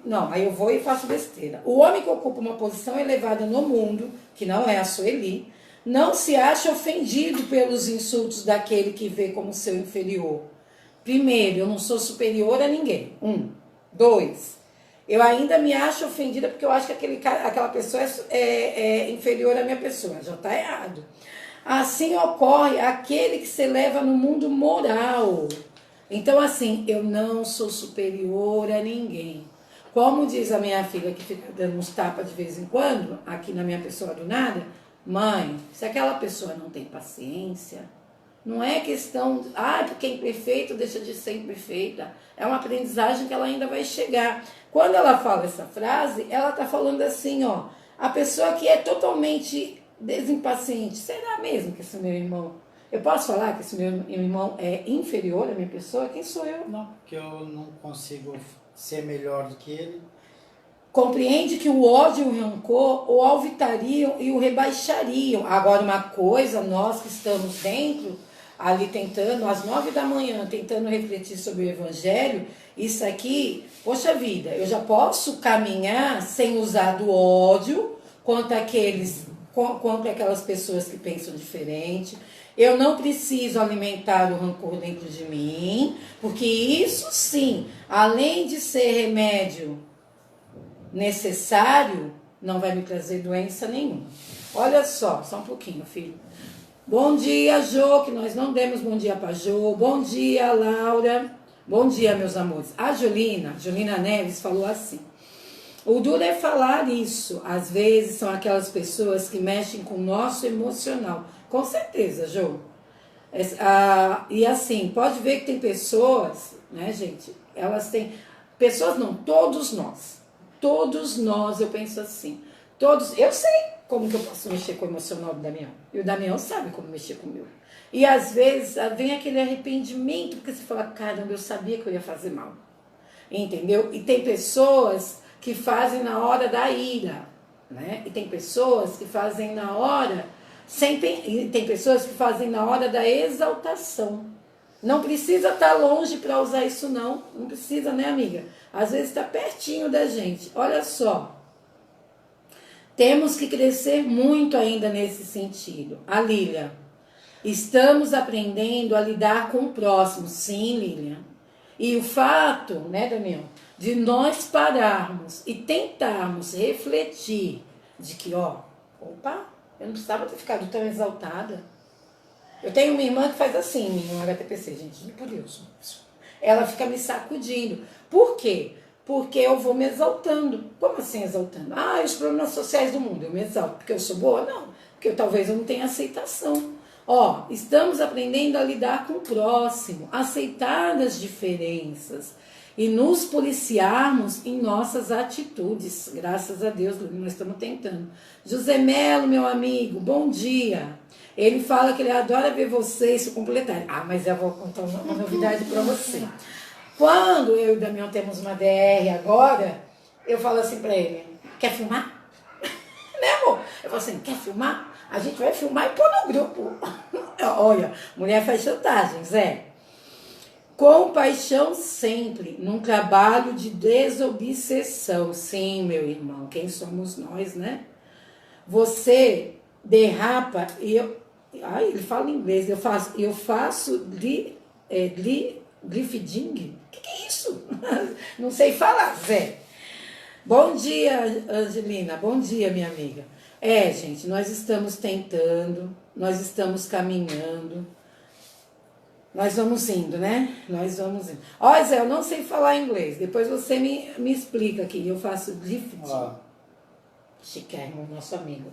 Não, aí eu vou e faço besteira. O homem que ocupa uma posição elevada no mundo, que não é a Sueli, não se acha ofendido pelos insultos daquele que vê como seu inferior. Primeiro, eu não sou superior a ninguém. 2, eu ainda me acho ofendida porque eu acho que aquela pessoa é inferior à minha pessoa. Já está errado. Assim ocorre aquele que se eleva no mundo moral. Então, assim, eu não sou superior a ninguém. Como diz a minha filha, que fica dando uns tapas de vez em quando, aqui na minha pessoa do nada, mãe, se aquela pessoa não tem paciência, não é questão, porque é imperfeito deixa de ser imperfeita. É uma aprendizagem que ela ainda vai chegar. Quando ela fala essa frase, ela está falando assim, ó, a pessoa que é totalmente desimpaciente, será mesmo que esse meu irmão, eu posso falar que esse meu irmão é inferior à minha pessoa? Quem sou eu? Não, porque eu não consigo ser melhor do que ele. Compreende que o ódio e o rancor o alvitariam e o rebaixariam. Agora, uma coisa, nós que estamos dentro, ali tentando, às 9 da manhã, tentando refletir sobre o Evangelho, isso aqui, poxa vida, eu já posso caminhar sem usar do ódio contra aquelas pessoas que pensam diferente. Eu não preciso alimentar o rancor dentro de mim, porque isso sim, além de ser remédio necessário, não vai me trazer doença nenhuma. Olha só um pouquinho, filho. Bom dia, Jô, que nós não demos bom dia para Jô. Bom dia, Laura. Bom dia, meus amores. A Julina Neves, falou assim: o duro é falar isso. Às vezes são aquelas pessoas que mexem com o nosso emocional. Com certeza, Jô. E assim, pode ver que tem pessoas, né, gente? Elas têm. Pessoas não, todos nós. Todos nós, eu penso assim. Eu sei como que eu posso mexer com o emocional do Damião. E o Damião sabe como mexer com o meu. E às vezes vem aquele arrependimento, porque você fala, caramba, eu sabia que eu ia fazer mal. Entendeu? E tem pessoas que fazem na hora da ira, né? E tem pessoas que fazem na hora, e tem pessoas que fazem na hora da exaltação. Não precisa estar longe para usar isso, não. Não precisa, né, amiga? Às vezes está pertinho da gente. Olha só. Temos que crescer muito ainda nesse sentido. A Lília. Estamos aprendendo a lidar com o próximo. Sim, Lília. E o fato, né, Damião, de nós pararmos e tentarmos refletir de que, opa, eu não precisava ter ficado tão exaltada. Eu tenho uma irmã que faz assim, minha HTPC, gente, por Deus. Ela fica me sacudindo. Por quê? Porque eu vou me exaltando. Como assim exaltando? Os problemas sociais do mundo, eu me exalto porque eu sou boa? Não, porque talvez eu não tenha aceitação. Estamos aprendendo a lidar com o próximo, aceitar as diferenças e nos policiarmos em nossas atitudes. Graças a Deus, nós estamos tentando. José Melo, meu amigo, bom dia. Ele fala que ele adora ver você se completar. Mas eu vou contar uma novidade para você. Quando eu e o Damião temos uma DR agora, eu falo assim para ele, quer filmar? Né, amor? Eu falo assim, quer filmar? A gente vai filmar e pôr no grupo. Olha, mulher faz chantagem, Zé. Compaixão sempre, num trabalho de desobsessão. Sim, meu irmão, quem somos nós, né? Você derrapa e eu... ele fala em inglês. Eu faço lifting. O que é isso? Não sei falar, Zé. Bom dia, Angelina. Bom dia, minha amiga. Gente, nós estamos tentando, nós estamos caminhando, nós vamos indo, né? Nós vamos indo. Zé, eu não sei falar inglês, depois você me explica aqui. Eu faço lifting. Chiquérrimo, nosso amigo.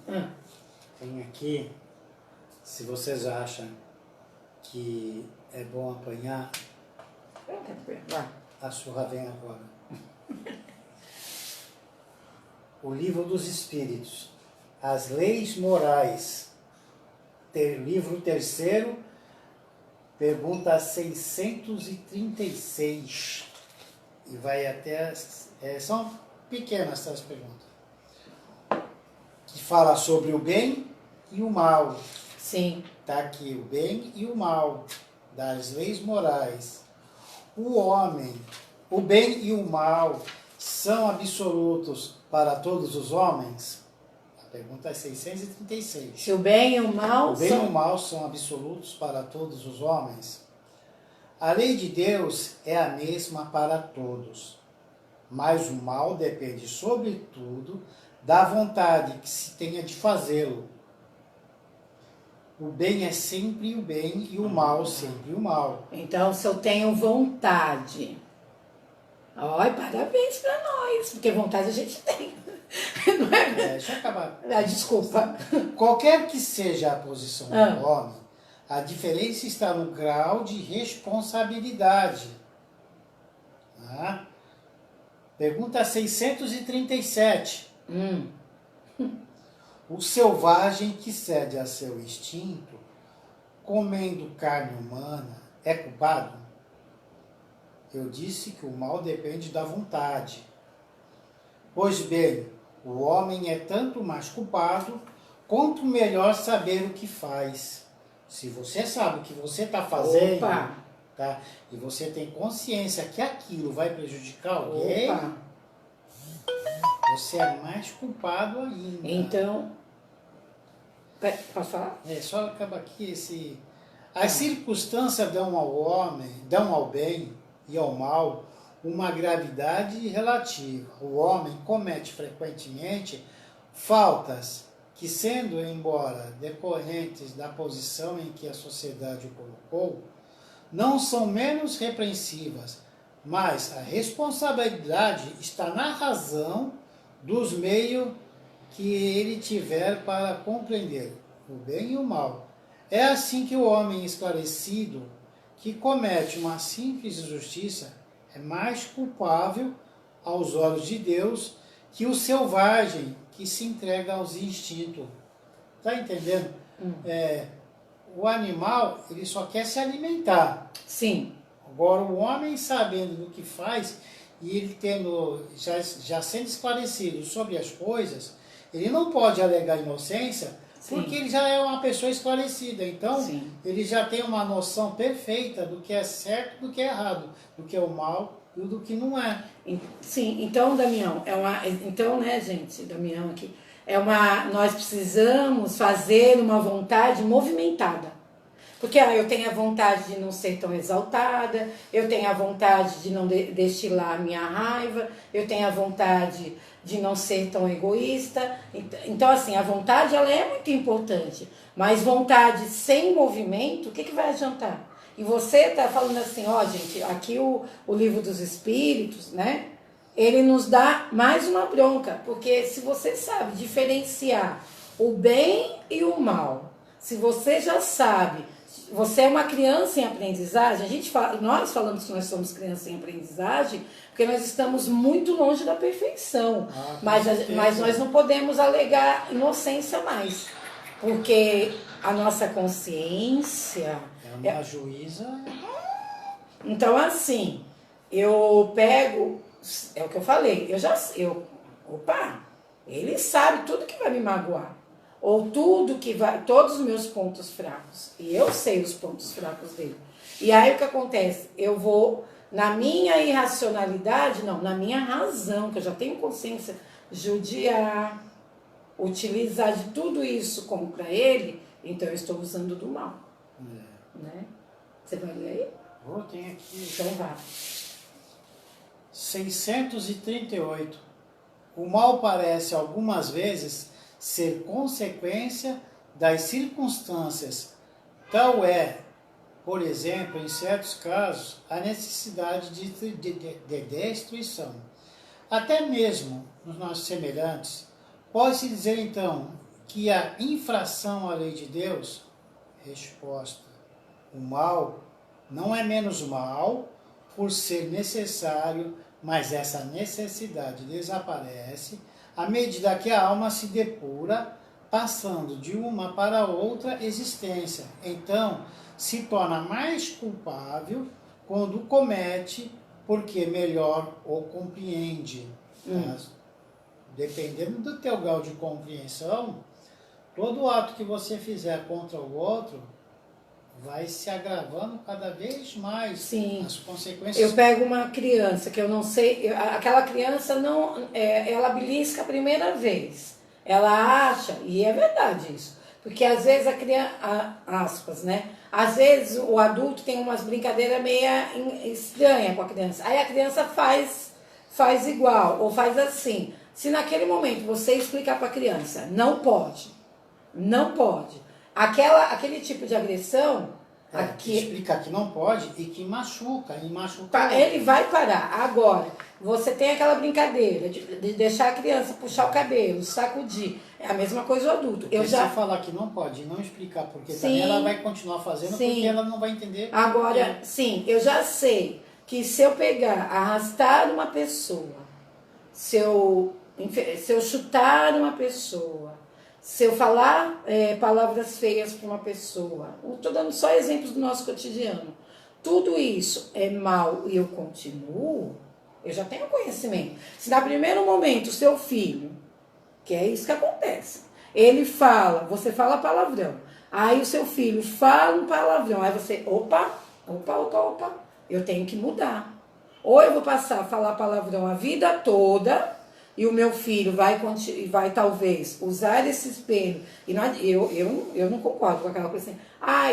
Tem aqui, se vocês acham que é bom apanhar, a surra vem agora. O Livro dos Espíritos, as Leis Morais, livro 3º, pergunta 636, e vai até, são pequenas essas perguntas, que fala sobre o bem e o mal. Sim. Está aqui o bem e o mal, das leis morais. O homem, o bem e o mal são absolutos para todos os homens? A pergunta é 636. Se o bem e o mal e o mal são absolutos para todos os homens? A lei de Deus é a mesma para todos, mas o mal depende, sobretudo, da vontade que se tenha de fazê-lo. O bem é sempre o bem e o mal sempre o mal. Então, se eu tenho vontade... parabéns para nós, porque vontade a gente tem. Não é? Deixa eu acabar. Desculpa. Qualquer que seja a posição do homem, a diferença está no grau de responsabilidade. Pergunta 637. O selvagem que cede a seu instinto, comendo carne humana, é culpado? Eu disse que o mal depende da vontade. Pois bem, o homem é tanto mais culpado, quanto melhor saber o que faz. Se você sabe o que você está fazendo, Opa. tá? E você tem consciência que aquilo vai prejudicar alguém, Opa. você é mais culpado ainda. Então, posso falar? Só acaba aqui esse... As circunstâncias dão ao homem, dão ao bem e ao mal uma gravidade relativa. O homem comete frequentemente faltas que, sendo embora decorrentes da posição em que a sociedade o colocou, não são menos repreensivas, mas a responsabilidade está na razão dos meios que ele tiver para compreender o bem e o mal. É assim que o homem esclarecido, que comete uma simples injustiça, é mais culpável aos olhos de Deus que o selvagem que se entrega aos instintos. Está entendendo? O animal, ele só quer se alimentar. Sim. Agora, o homem sabendo do que faz e ele tendo, já sendo esclarecido sobre as coisas, ele não pode alegar inocência, porque ele já é uma pessoa esclarecida. Então, ele já tem uma noção perfeita do que é certo e do que é errado, do que é o mal e do que não é. Sim, então, Damião, então, né, gente, Damião aqui, nós precisamos fazer uma vontade movimentada. Porque eu tenho a vontade de não ser tão exaltada, eu tenho a vontade de não destilar a minha raiva, eu tenho a vontade de não ser tão egoísta. Então, assim, a vontade, ela é muito importante. Mas vontade sem movimento, o que vai adiantar? E você está falando assim, gente, aqui o Livro dos Espíritos, né? Ele nos dá mais uma bronca. Porque se você sabe diferenciar o bem e o mal, se você já sabe... Você é uma criança em aprendizagem. Nós falamos que nós somos crianças em aprendizagem porque nós estamos muito longe da perfeição. Mas nós não podemos alegar inocência mais. Porque a nossa consciência... É uma juíza... Então, assim, eu pego... É o que eu falei. Opa, ele sabe tudo que vai me magoar. Ou todos os meus pontos fracos. E eu sei os pontos fracos dele. E aí o que acontece? Eu vou, na minha irracionalidade, na minha razão, que eu já tenho consciência, judiar, utilizar de tudo isso contra ele, então eu estou usando do mal. Né? Você vai ler aí? Tem aqui. Então vá. 638. O mal parece algumas vezes ser consequência das circunstâncias. Tal é, por exemplo, em certos casos, a necessidade de destruição. Até mesmo nos nossos semelhantes, pode-se dizer então que a infração à lei de Deus, resposta, o mal não é menos mal por ser necessário, mas essa necessidade desaparece à medida que a alma se depura, passando de uma para outra existência. Então, se torna mais culpável quando comete, porque melhor o compreende. Dependendo do teu grau de compreensão, todo ato que você fizer contra o outro vai se agravando cada vez mais. Sim. As consequências. Eu pego uma criança que eu não sei, aquela criança não, ela belisca a primeira vez. Ela acha, e é verdade isso, porque às vezes a criança, aspas, né? Às vezes o adulto tem umas brincadeiras meio estranhas com a criança. Aí a criança faz igual, ou faz assim. Se naquele momento você explicar para a criança, não pode. Aquele tipo de agressão... explicar que não pode e que machuca. Ele vai parar. Agora, você tem aquela brincadeira de deixar a criança puxar o cabelo, sacudir. É a mesma coisa o adulto. Se falar que não pode e não explicar porque também ela vai continuar fazendo porque ela não vai entender. Agora, sim, eu já sei que se eu arrastar uma pessoa, se eu chutar uma pessoa, se eu falar palavras feias para uma pessoa, estou dando só exemplos do nosso cotidiano, tudo isso é mal e eu continuo, eu já tenho conhecimento. Se no primeiro momento o seu filho, que é isso que acontece, você fala palavrão, Aí o seu filho fala um palavrão, aí você, opa, eu tenho que mudar. Ou eu vou passar a falar palavrão a vida toda, e o meu filho vai talvez usar esse espelho. E não, eu não concordo com aquela coisa assim,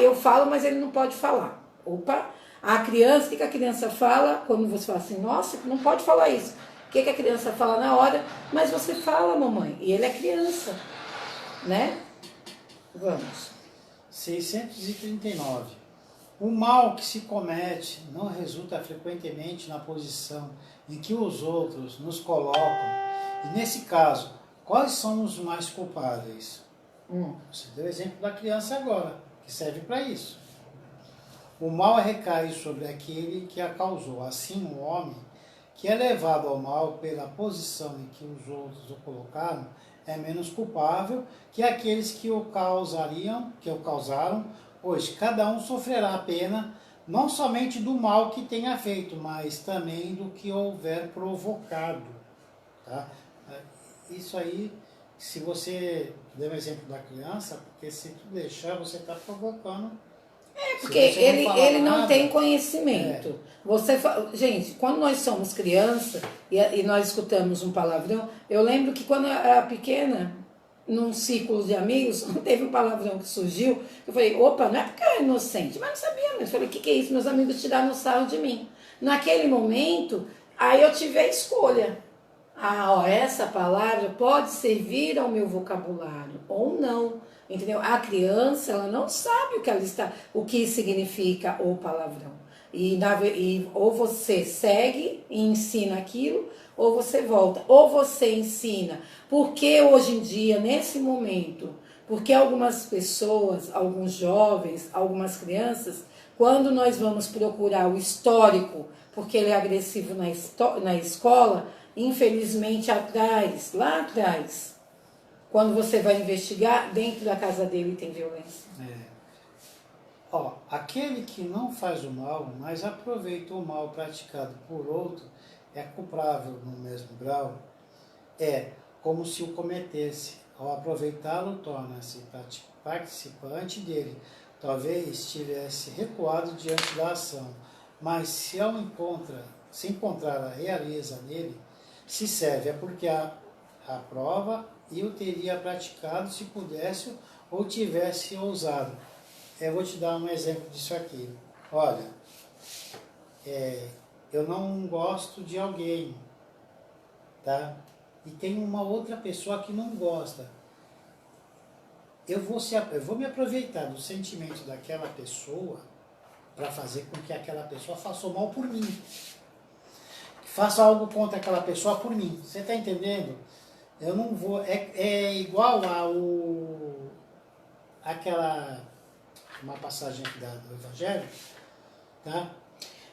eu falo, mas ele não pode falar. Opa, a criança, o que a criança fala quando você fala assim, nossa, não pode falar isso. O que a criança fala na hora? Mas você fala, mamãe, e ele é criança, né? Vamos. 639. O mal que se comete não resulta frequentemente na posição em que os outros nos colocam. E nesse caso, quais são os mais culpáveis? Você deu o exemplo da criança agora, que serve para isso. O mal recai sobre aquele que a causou. Assim, o homem que é levado ao mal pela posição em que os outros o colocaram é menos culpável que aqueles que o causaram, pois cada um sofrerá a pena não somente do mal que tenha feito, mas também do que houver provocado. Tá? Isso aí, se você deu o exemplo da criança, porque se tu deixar, você está provocando. Porque ele não tem conhecimento. Gente, quando nós somos criança e nós escutamos um palavrão, eu lembro que quando eu era pequena, num círculo de amigos, teve um palavrão que surgiu, eu falei, opa, não é porque eu era inocente, mas não sabia mesmo. Eu falei, o que é isso? Meus amigos tiraram sarro de mim. Naquele momento, aí eu tive a escolha. Essa palavra pode servir ao meu vocabulário ou não. Entendeu? A criança, ela não sabe o que significa o palavrão. Ou você segue e ensina aquilo, ou você volta. Ou você ensina. Porque hoje em dia, nesse momento, porque algumas pessoas, alguns jovens, algumas crianças, quando nós vamos procurar o histórico, porque ele é agressivo na escola, infelizmente lá atrás, quando você vai investigar, dentro da casa dele tem violência. Aquele que não faz o mal, mas aproveita o mal praticado por outro, é culpável no mesmo grau. É como se o cometesse. Ao aproveitá-lo, torna-se participante dele. Talvez tivesse recuado diante da ação, mas se encontrar a realeza nele, se serve, é porque a prova e o teria praticado se pudesse ou tivesse ousado. Eu vou te dar um exemplo disso aqui. Olha, eu não gosto de alguém, tá? E tem uma outra pessoa que não gosta. Eu vou me aproveitar do sentimento daquela pessoa para fazer com que aquela pessoa faça o mal por mim. Faça algo contra aquela pessoa por mim. Você está entendendo? Eu não vou... É igual uma passagem aqui do Evangelho, tá?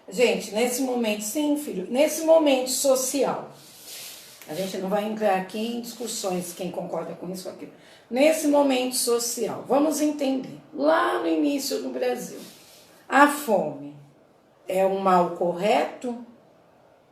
Gente, nesse momento, sim, filho, nesse momento social, a gente não vai entrar aqui em discussões, quem concorda com isso ou aquilo. Nesse momento social, vamos entender, lá no início do Brasil, a fome é um mal correto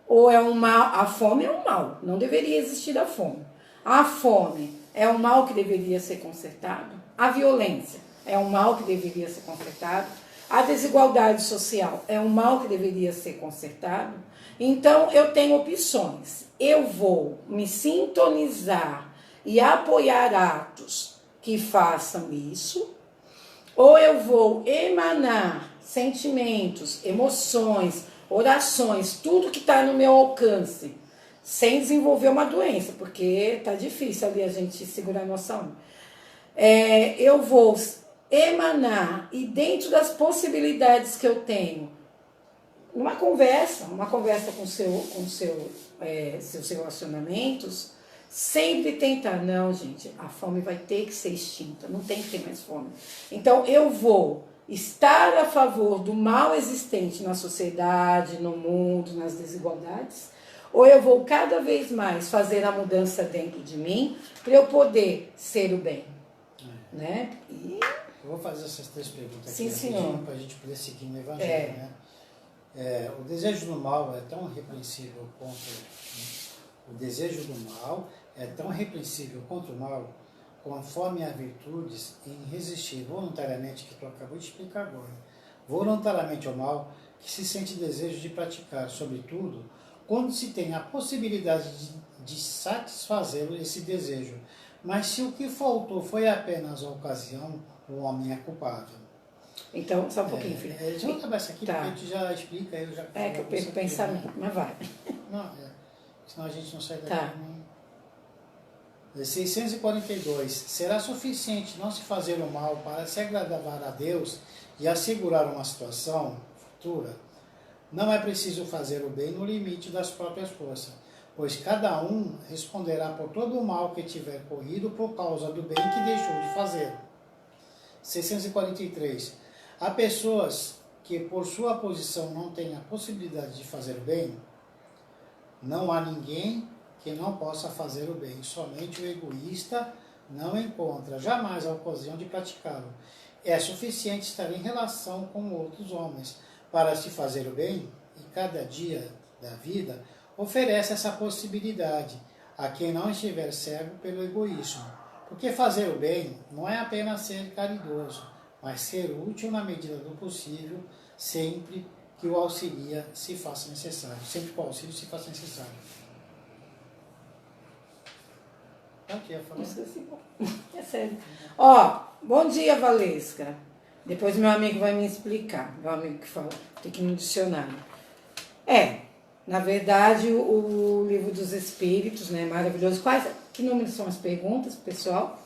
ou é um mal? A fome é um mal, não deveria existir a fome. A fome é um mal que deveria ser consertado? A violência é um mal que deveria ser consertado? A desigualdade social é um mal que deveria ser consertado? Então, eu tenho opções. Eu vou me sintonizar e apoiar atos que façam isso, ou eu vou emanar sentimentos, emoções, orações, tudo que está no meu alcance, sem desenvolver uma doença, porque tá difícil ali a gente segurar a nossa alma. Eu vou emanar, e dentro das possibilidades que eu tenho, uma conversa com seus relacionamentos, sempre tentar, não, gente, a fome vai ter que ser extinta, não tem que ter mais fome. Então eu vou estar a favor do mal existente na sociedade, no mundo, nas desigualdades, ou eu vou cada vez mais fazer a mudança dentro de mim para eu poder ser o bem, né? Eu vou fazer essas 3 perguntas Sim, aqui para a gente poder seguir no Evangelho, né? O desejo do mal é tão repreensível contra o desejo do mal é tão repreensível contra o mal conforme as virtudes, em resistir voluntariamente, que tu acabou de explicar agora, voluntariamente ao mal, que se sente desejo de praticar, sobretudo, quando se tem a possibilidade de satisfazer esse desejo. Mas se o que faltou foi apenas a ocasião, o homem é culpável. Então, só um pouquinho, filho. Deixa eu acabar isso aqui, Tá. porque tu já explica, eu já... É que eu perco o pensamento, mas vai. Não, senão a gente não sai daqui. Tá. Não. 642. Será suficiente não se fazer o mal para se agradar a Deus e assegurar uma situação futura? Não é preciso fazer o bem no limite das próprias forças, pois cada um responderá por todo o mal que tiver corrido por causa do bem que deixou de fazer. 643. Há pessoas que por sua posição não têm a possibilidade de fazer o bem. Não há ninguém que não possa fazer o bem, somente o egoísta não encontra jamais a ocasião de praticá-lo. É suficiente estar em relação com outros homens para se fazer o bem, e cada dia da vida oferece essa possibilidade a quem não estiver cego pelo egoísmo. Porque fazer o bem não é apenas ser caridoso, mas ser útil na medida do possível, sempre que o auxilia se faça necessário. Sempre que o auxílio se faça necessário. Aqui, eu falei. É sério. Ó, bom dia, Valesca. Depois meu amigo vai me explicar. Meu amigo que fala, tem que ir no dicionário. Na verdade, o livro dos Espíritos, né, maravilhoso. Que número são as perguntas, pessoal?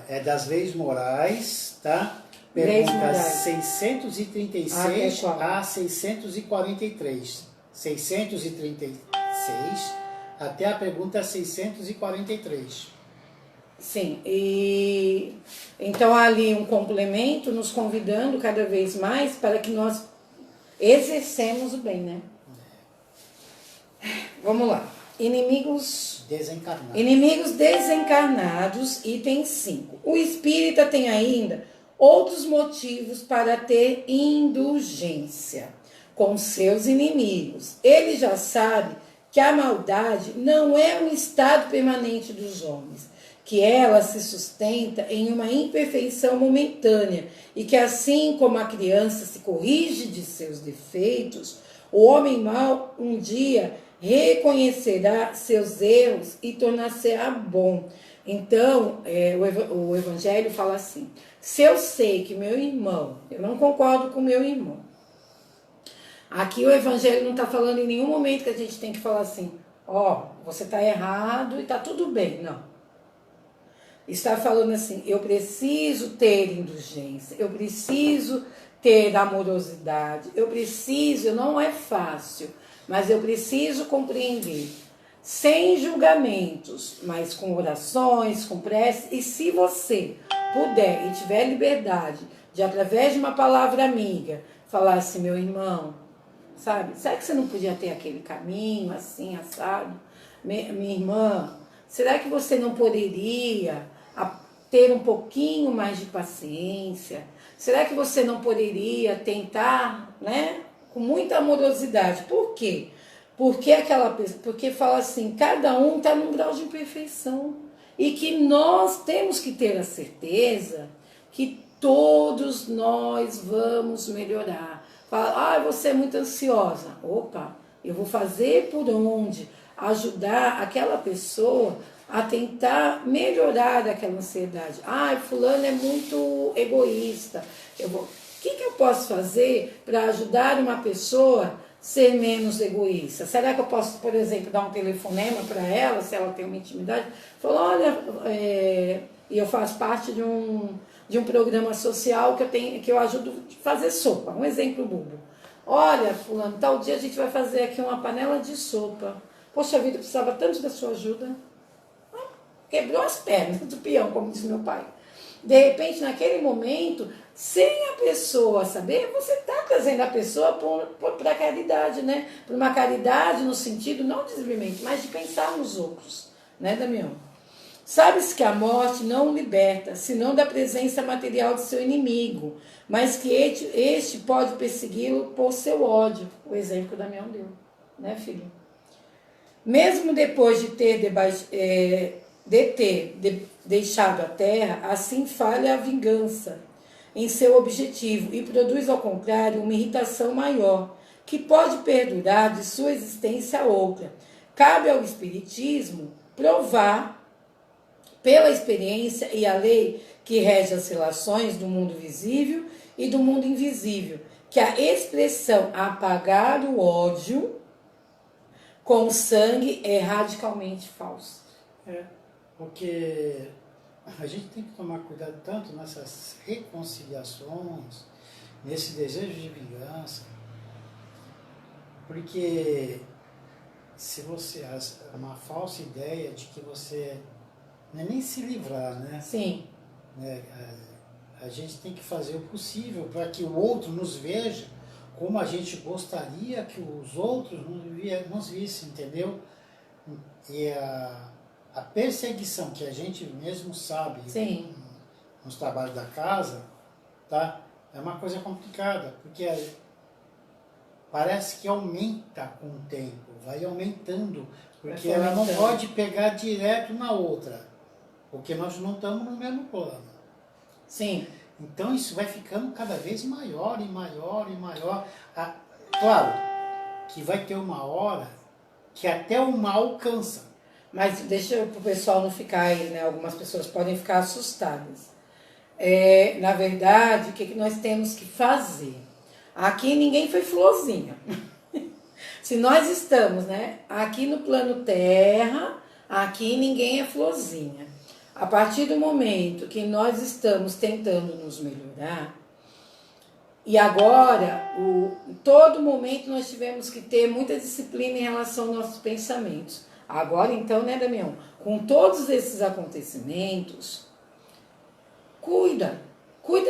É das leis morais, tá? Leis Perguntas morais. 636 qual? a 643. 636 até a pergunta 643. Sim, e então há ali um complemento nos convidando cada vez mais para que nós exercemos o bem, né? Vamos lá. Inimigos desencarnados, item 5. O espírita tem ainda outros motivos para ter indulgência com seus inimigos. Ele já sabe que a maldade não é um estado permanente dos homens, que ela se sustenta em uma imperfeição momentânea e que assim como a criança se corrige de seus defeitos, o homem mau um dia reconhecerá seus erros e tornar-se-á bom. Então, o Evangelho fala assim, se eu sei que meu irmão, eu não concordo com meu irmão, aqui o Evangelho não está falando em nenhum momento que a gente tem que falar assim, você está errado e está tudo bem, não. Está falando assim, eu preciso ter indulgência, eu preciso ter amorosidade, não é fácil, mas eu preciso compreender, sem julgamentos, mas com orações, com prece, e se você puder e tiver liberdade de, através de uma palavra amiga, falar assim, meu irmão, sabe, será que você não podia ter aquele caminho assim, assado? Minha irmã, será que você não poderia ter um pouquinho mais de paciência? Será que você não poderia tentar, né, com muita amorosidade? Por quê? Porque fala assim, cada um está num grau de imperfeição e que nós temos que ter a certeza que todos nós vamos melhorar. Fala, você é muito ansiosa. Opa, eu vou fazer por onde? Ajudar aquela pessoa a tentar melhorar aquela ansiedade. Fulano é muito egoísta. O que eu posso fazer para ajudar uma pessoa a ser menos egoísta? Será que eu posso, por exemplo, dar um telefonema para ela, se ela tem uma intimidade? Falar, olha, e eu faço parte de um programa social que eu ajudo a fazer sopa. Um exemplo bobo. Olha, fulano, tal dia a gente vai fazer aqui uma panela de sopa. Poxa vida, eu precisava tanto da sua ajuda. Quebrou as pernas do peão, como diz meu pai. De repente, naquele momento, sem a pessoa saber, você está trazendo a pessoa para a caridade, né? Para uma caridade no sentido, não de desenvolvimento, mas de pensar nos outros, né, Damião? Sabe-se que a morte não o liberta, senão da presença material de seu inimigo, mas que este pode persegui-lo por seu ódio. O exemplo que o Damião deu, né, filho? Mesmo depois de ter, deixado a terra, assim falha a vingança em seu objetivo e produz, ao contrário, uma irritação maior, que pode perdurar de sua existência a outra. Cabe ao Espiritismo provar, pela experiência e a lei que rege as relações do mundo visível e do mundo invisível, que a expressão apagar o ódio com sangue é radicalmente falsa. Porque a gente tem que tomar cuidado tanto nessas reconciliações, nesse desejo de vingança, porque se você uma falsa ideia de que você não é nem se livrar, né? Sim. A gente tem que fazer o possível para que o outro nos veja como a gente gostaria que os outros nos vissem, entendeu? E a perseguição que a gente mesmo sabe Sim. nos trabalhos da casa, tá? É uma coisa complicada, porque parece que aumenta com o tempo, vai aumentando, porque ela não pode pegar direto na outra, porque nós não estamos no mesmo plano. Sim. Então isso vai ficando cada vez maior e maior e maior. Claro que vai ter uma hora que até o mal cansa. Mas deixa para o pessoal não ficar aí, né? Algumas pessoas podem ficar assustadas. Na verdade, o que nós temos que fazer? Aqui ninguém foi florzinha. Se nós estamos, né, aqui no plano Terra, aqui ninguém é florzinha. A partir do momento que nós estamos tentando nos melhorar, e agora, todo momento nós tivemos que ter muita disciplina em relação aos nossos pensamentos. Agora então, né, Damião? Com todos esses acontecimentos, cuida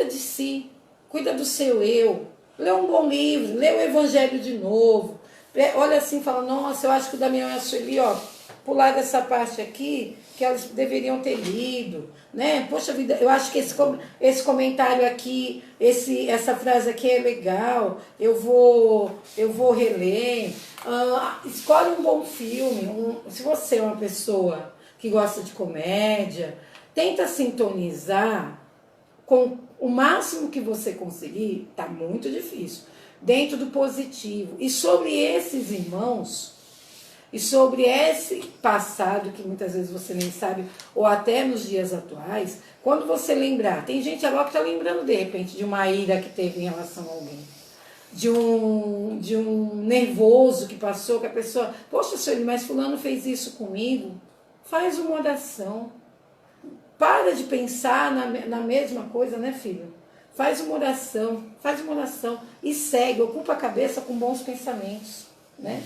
de si, cuida do seu eu, lê um bom livro, lê o Evangelho de novo, olha assim e fala, nossa, eu acho que o Damião e a Sueli, ó, pular dessa parte aqui, que elas deveriam ter lido, né? Poxa vida, eu acho que esse comentário aqui, essa frase aqui é legal, eu vou reler. Escolhe um bom filme, se você é uma pessoa que gosta de comédia, tenta sintonizar com o máximo que você conseguir, tá muito difícil, dentro do positivo. E sobre esses irmãos, e sobre esse passado que muitas vezes você nem sabe, ou até nos dias atuais, quando você lembrar, tem gente agora que está lembrando de repente de uma ira que teve em relação a alguém, de um nervoso que passou, que a pessoa, poxa, senhor, mas fulano fez isso comigo. Faz uma oração. Para de pensar na mesma coisa, né, filho? Faz uma oração e segue, ocupa a cabeça com bons pensamentos, né?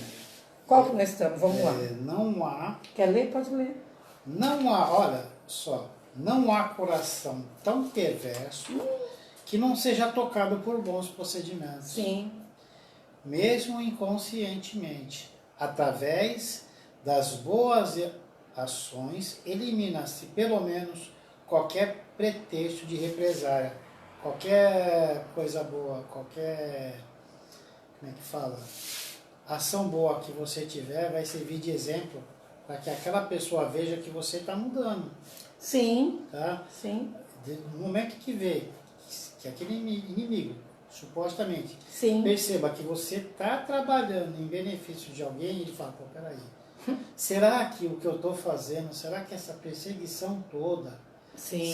Qual que nós estamos? Vamos lá. Não há... Quer ler? Pode ler. Não há, olha só, não há coração tão perverso que não seja tocado por bons procedimentos. Sim. Mesmo inconscientemente. Através das boas ações, elimina-se pelo menos qualquer pretexto de represália. Qualquer coisa boa, qualquer... Como é que fala? Ação boa que você tiver vai servir de exemplo para que aquela pessoa veja que você está mudando. Sim. Tá? Sim. No momento que vê que aquele inimigo, supostamente, Sim. perceba que você está trabalhando em benefício de alguém, ele fala, pô, peraí, será que o que eu estou fazendo, será que essa perseguição toda, Sim.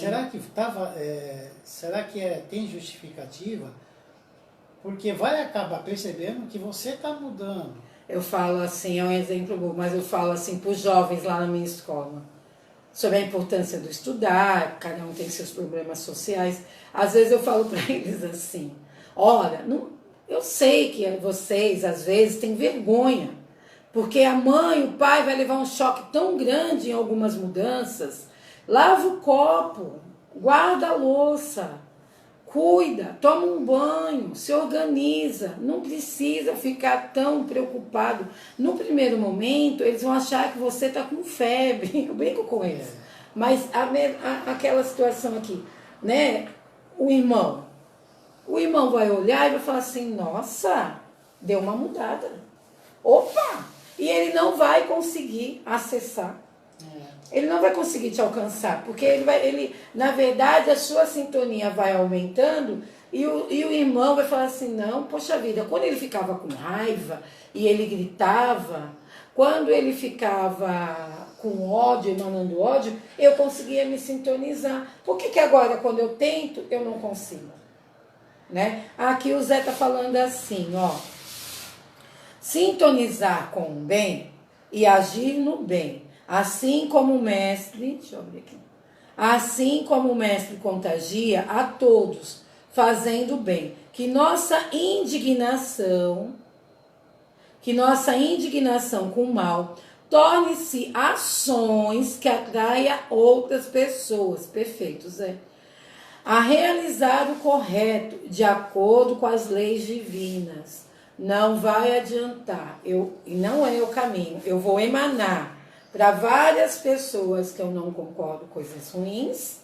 será que tem justificativa? Porque vai acabar percebendo que você está mudando. Eu falo assim, é um exemplo bom, mas eu falo assim para os jovens lá na minha escola, sobre a importância do estudar, cada um tem seus problemas sociais. Às vezes eu falo para eles assim, olha, eu sei que vocês às vezes têm vergonha, porque a mãe, o pai vai levar um choque tão grande em algumas mudanças. Lava o copo, guarda a louça, cuida, toma um banho, se organiza, não precisa ficar tão preocupado. No primeiro momento, eles vão achar que você está com febre, eu brinco com eles. Mas aquela situação aqui, né? O irmão vai olhar e vai falar assim, nossa, deu uma mudada. Opa, e ele não vai conseguir acessar. Ele não vai conseguir te alcançar, porque na verdade, a sua sintonia vai aumentando e o irmão vai falar assim, não, poxa vida, quando ele ficava com raiva e ele gritava, quando ele ficava com ódio, emanando ódio, eu conseguia me sintonizar. Por que agora, quando eu tento, eu não consigo? Né? Aqui o Zé está falando assim, ó, sintonizar com o bem e agir no bem. Assim como o mestre, deixa eu abrir aqui. Assim como o mestre contagia a todos, fazendo bem. Que nossa indignação com o mal torne-se ações que atraia outras pessoas. Perfeito, Zé. A realizar o correto, de acordo com as leis divinas. Não vai adiantar. E não é o caminho. Eu vou emanar para várias pessoas que eu não concordo, coisas ruins,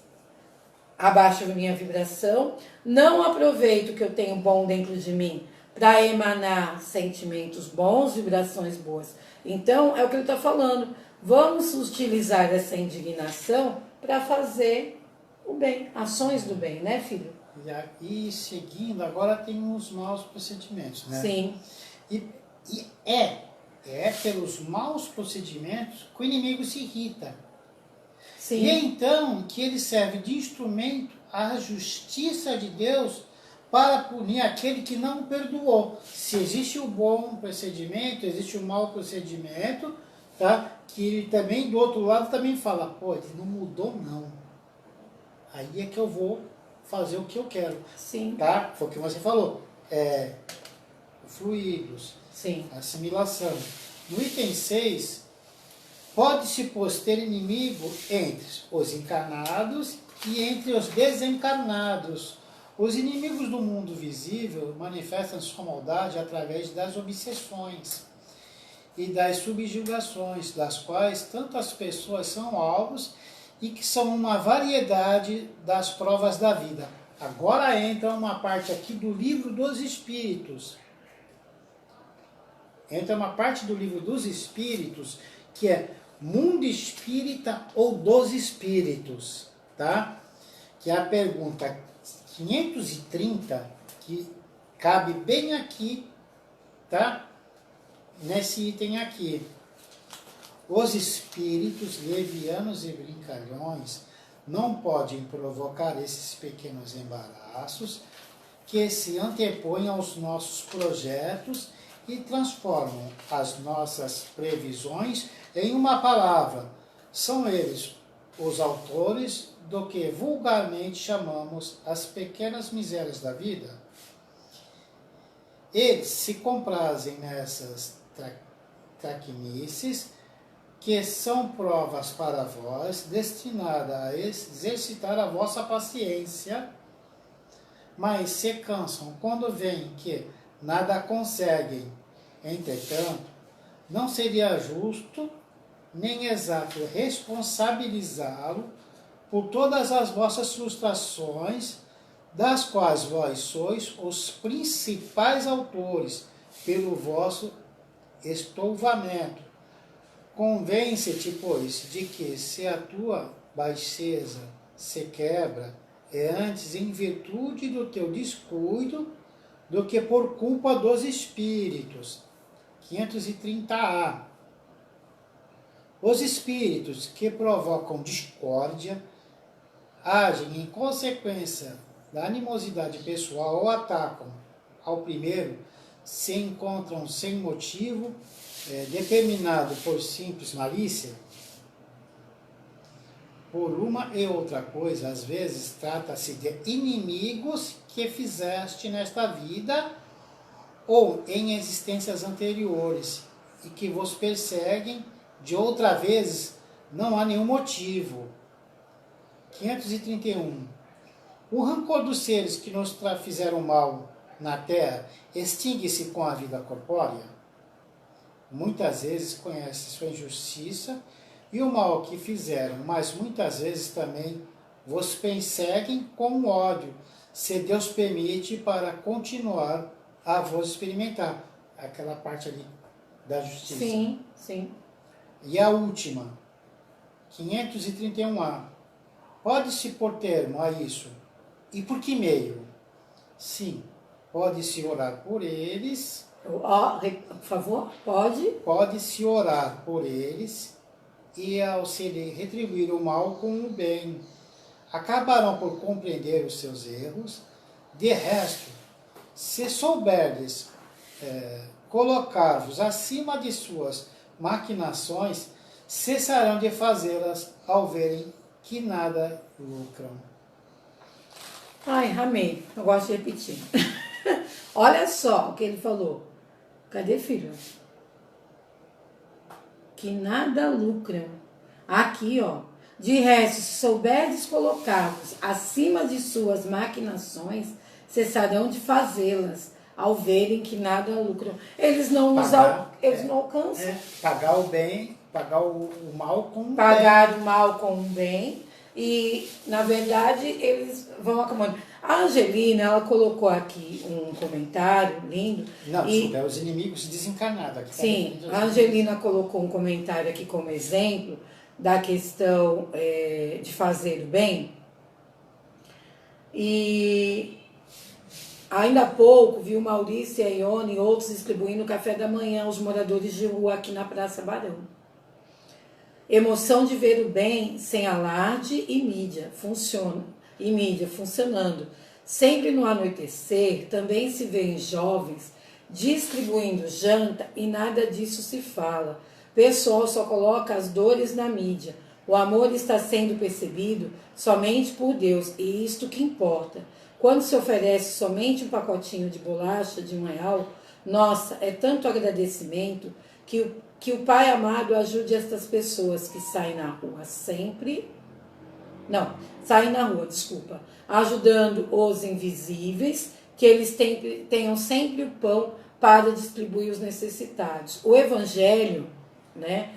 abaixo da minha vibração, não aproveito que eu tenho bom dentro de mim para emanar sentimentos bons, vibrações boas. Então, é o que ele está falando, vamos utilizar essa indignação para fazer o bem, ações do bem, né, filho? E seguindo, agora tem os maus procedimentos, né? Sim. E é pelos maus procedimentos que o inimigo se irrita. Sim. E é então que ele serve de instrumento à justiça de Deus para punir aquele que não perdoou. Se existe o bom procedimento, existe o mau procedimento, tá? Que ele também, do outro lado, também fala, pô, ele não mudou não. Aí é que eu vou fazer o que eu quero. Sim. Tá? Foi o que você falou. Fluidos. Sim. Assimilação. No item 6, pode-se ter inimigo entre os encarnados e entre os desencarnados. Os inimigos do mundo visível manifestam sua maldade através das obsessões e das subjugações, das quais tantas pessoas são alvos e que são uma variedade das provas da vida. Agora entra uma parte aqui do Livro dos Espíritos. Entra uma parte do Livro dos Espíritos, que é Mundo Espírita ou dos Espíritos, tá? Que é a pergunta 530, que cabe bem aqui, tá? Nesse item aqui. Os espíritos levianos e brincalhões não podem provocar esses pequenos embaraços que se antepõem aos nossos projetos e transformam as nossas previsões em uma palavra. São eles os autores do que vulgarmente chamamos as pequenas misérias da vida. Eles se comprazem nessas traquinices, que são provas para vós, destinada a exercitar a vossa paciência, mas se cansam quando veem que nada conseguem. Entretanto, não seria justo nem exato responsabilizá-lo por todas as vossas frustrações, das quais vós sois os principais autores, pelo vosso estouvamento. Convence-te, pois, de que se a tua baixeza se quebra, é antes em virtude do teu descuido do que por culpa dos espíritos. 530A. Os espíritos que provocam discórdia agem em consequência da animosidade pessoal ou atacam ao primeiro, se encontram sem motivo determinado por simples malícia. Por uma e outra coisa, às vezes trata-se de inimigos que fizeste nesta vida ou em existências anteriores e que vos perseguem de outra vez, não há nenhum motivo. 531. O rancor dos seres que nos fizeram mal na terra extingue-se com a vida corpórea? Muitas vezes conhece sua injustiça e o mal que fizeram, mas muitas vezes também vos perseguem com ódio, se Deus permite, para continuar a vos experimentar. Aquela parte ali da justiça. Sim, sim. E a última, 531A. Pode-se pôr termo a isso. E por que meio? Sim, pode-se orar por eles. Por favor, pode? Pode-se orar por eles e ao se retribuir o mal com o bem. Acabarão por compreender os seus erros. De resto, se souberdes colocar-vos acima de suas maquinações, cessarão de fazê-las ao verem que nada lucram. Ai, amei. Eu gosto de repetir. Olha só o que ele falou. Cadê, filho? Que nada lucram. Aqui, ó. De resto, se souberdes colocá-los acima de suas maquinações, cessarão de fazê-las, ao verem que nada lucram. Eles não alcançam. Pagar o bem, pagar o mal com o bem. Pagar o mal com o bem. E, na verdade, eles vão acumulando. A Angelina, ela colocou aqui um comentário lindo. Não, desculpa, é os inimigos desencarnados. Aqui sim, a Angelina colocou um comentário aqui como exemplo da questão de fazer o bem. E ainda há pouco viu Maurício, a Ione e outros distribuindo café da manhã aos moradores de rua aqui na Praça Barão. Emoção de ver o bem sem alarde e mídia funcionando. Sempre no anoitecer também se vêem jovens distribuindo janta e nada disso se fala. Pessoal só coloca as dores na mídia. O amor está sendo percebido somente por Deus e isto que importa. Quando se oferece somente um pacotinho de bolacha de R$1, nossa, é tanto agradecimento que o Pai amado ajude estas pessoas que saem na rua ajudando os invisíveis, que eles tenham sempre o pão para distribuir os necessitados. O Evangelho, né?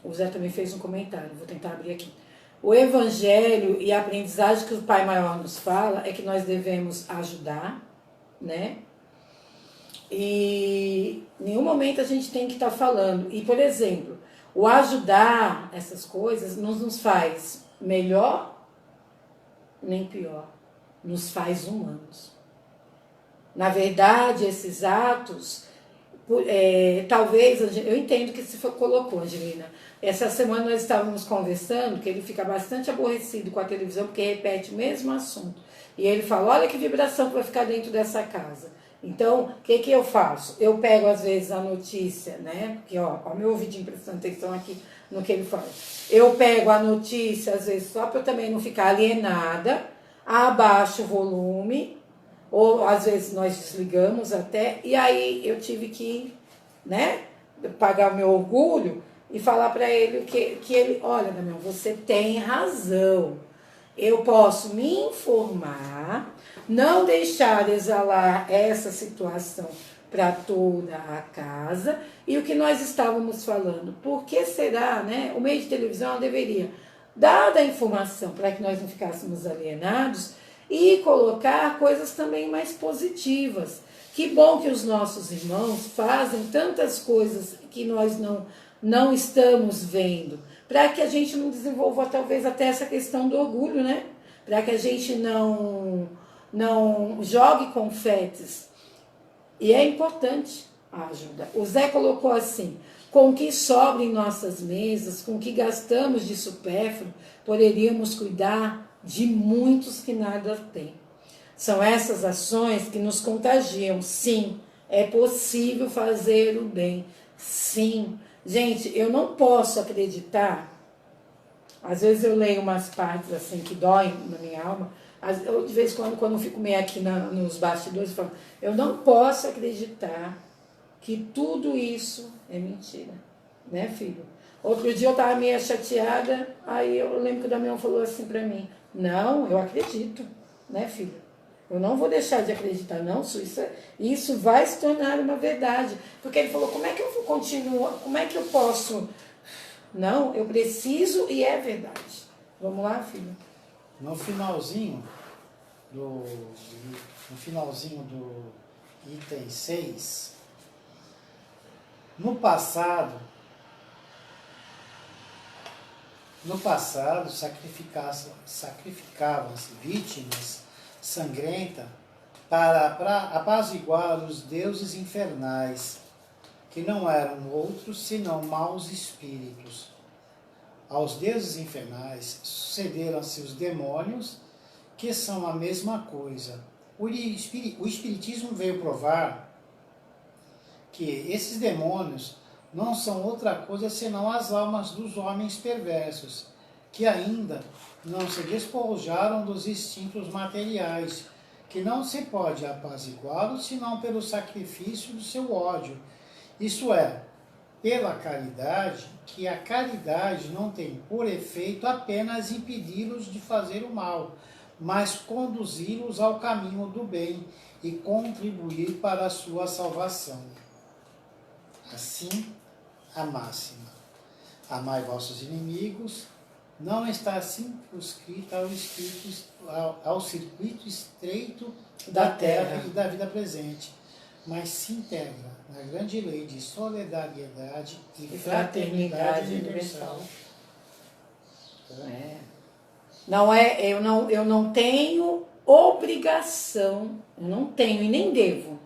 O Zé também fez um comentário, vou tentar abrir aqui. O Evangelho e a aprendizagem que o Pai Maior nos fala é que nós devemos ajudar, né? E em nenhum momento a gente tem que estar falando. E, por exemplo, o ajudar essas coisas não nos faz melhor nem pior. Nos faz humanos. Na verdade, esses atos, talvez, eu entendo que você colocou, Angelina. Essa semana nós estávamos conversando que ele fica bastante aborrecido com a televisão porque repete o mesmo assunto. E ele fala, olha que vibração que vai ficar dentro dessa casa. Então, o que eu faço? Eu pego, às vezes, a notícia, né? Porque, ó, meu ouvidinho prestando atenção aqui no que ele fala. Eu pego a notícia, às vezes, só para eu também não ficar alienada, abaixo o volume, ou às vezes nós desligamos até, e aí eu tive que, né, pagar o meu orgulho e falar para ele que ele, olha, Damião, você tem razão. Eu posso me informar, não deixar exalar essa situação para toda a casa. E o que nós estávamos falando, por que será, né? O meio de televisão deveria dar a informação para que nós não ficássemos alienados e colocar coisas também mais positivas. Que bom que os nossos irmãos fazem tantas coisas que nós não estamos vendo, para que a gente não desenvolva talvez até essa questão do orgulho, né? Para que a gente não jogue confetes. E é importante a ajuda. O Zé colocou assim, com o que sobra em nossas mesas, com o que gastamos de supérfluo, poderíamos cuidar de muitos que nada têm. São essas ações que nos contagiam. Sim, é possível fazer o bem. Sim. Gente, eu não posso acreditar. Às vezes eu leio umas partes assim que doem na minha alma. Eu, de vez em quando eu fico meio aqui nos bastidores, eu falo, eu não posso acreditar que tudo isso é mentira. Né, filho? Outro dia eu estava meio chateada, aí eu lembro que o Damião falou assim para mim, não, eu acredito, né, filho? Eu não vou deixar de acreditar, não, isso vai se tornar uma verdade. Porque ele falou, como é que eu vou continuar, como é que eu posso... Não, eu preciso e é verdade. Vamos lá, filho? No finalzinho item 6. No passado sacrificavam-se vítimas sangrentas para apaziguar os deuses infernais, que não eram outros senão maus espíritos. Aos deuses infernais sucederam-se os demônios, que são a mesma coisa. O Espiritismo veio provar que esses demônios não são outra coisa senão as almas dos homens perversos, que ainda não se despojaram dos instintos materiais, que não se pode apaziguá-los senão pelo sacrifício do seu ódio. Isso é, pela caridade, que a caridade não tem por efeito apenas impedi-los de fazer o mal, mas conduzi-los ao caminho do bem e contribuir para a sua salvação. Assim, a máxima: amai vossos inimigos, não está circunscrita ao circuito estreito da terra e da vida presente, mas se integra na grande lei de solidariedade e fraternidade universal. Eu não tenho obrigação, eu não tenho e nem devo.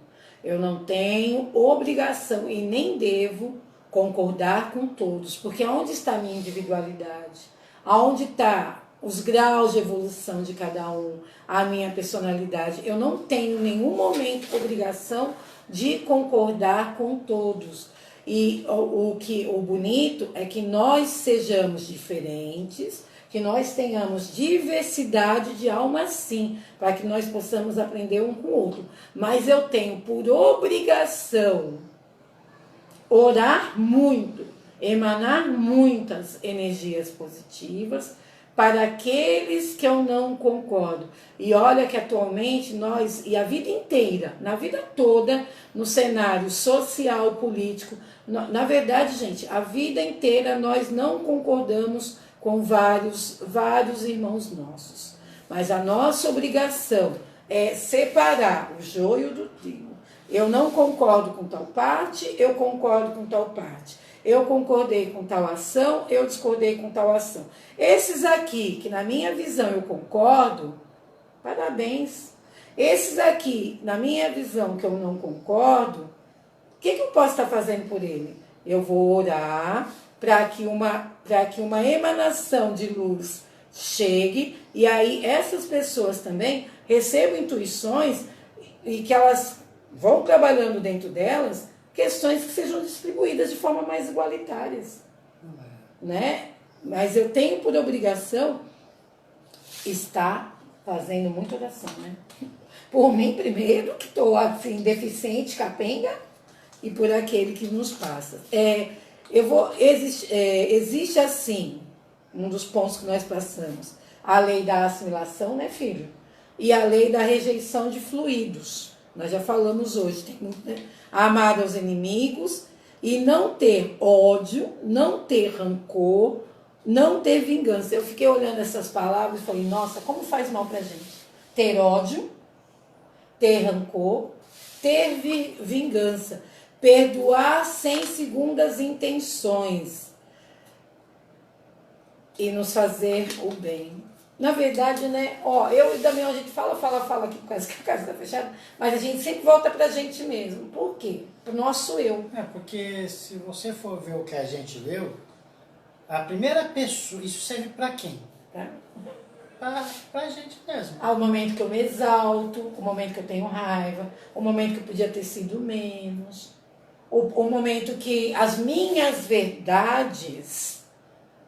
Eu não tenho obrigação e nem devo concordar com todos, porque onde está a minha individualidade? Aonde está os graus de evolução de cada um, a minha personalidade? Eu não tenho em nenhum momento obrigação de concordar com todos. E o bonito é que nós sejamos diferentes, que nós tenhamos diversidade de alma sim, para que nós possamos aprender um com o outro. Mas eu tenho por obrigação orar muito, emanar muitas energias positivas para aqueles que eu não concordo. E olha que atualmente nós, e a vida inteira, na vida toda, no cenário social, político, na verdade, gente, a vida inteira nós não concordamos com vários irmãos nossos. Mas a nossa obrigação é separar o joio do trigo. Eu não concordo com tal parte, eu concordo com tal parte. Eu concordei com tal ação, eu discordei com tal ação. Esses aqui, que na minha visão eu concordo, parabéns. Esses aqui, na minha visão, que eu não concordo, o que eu posso estar fazendo por ele? Eu vou orar para que uma emanação de luz chegue, e aí essas pessoas também recebam intuições e que elas vão trabalhando dentro delas questões que sejam distribuídas de forma mais igualitárias, né? Mas eu tenho por obrigação estar fazendo muita oração, né? Por mim primeiro, que estou assim, deficiente, capenga, e por aquele que nos passa. Existe assim, um dos pontos que nós passamos, a lei da assimilação, né, filho? E a lei da rejeição de fluidos. Nós já falamos hoje, tem muito, né? Amar aos inimigos e não ter ódio, não ter rancor, não ter vingança. Eu fiquei olhando essas palavras e falei, nossa, como faz mal pra gente? Ter ódio, ter rancor, ter vingança, perdoar sem segundas intenções e nos fazer o bem. Na verdade, né, eu e Damião, a gente fala aqui, quase que a casa está fechada, mas a gente sempre volta pra gente mesmo. Por quê? Pro nosso eu. Porque se você for ver o que a gente leu, a primeira pessoa, isso serve para quem? Pra gente mesmo. O momento que eu me exalto, o momento que eu tenho raiva, o momento que eu podia ter sido menos, o momento que as minhas verdades...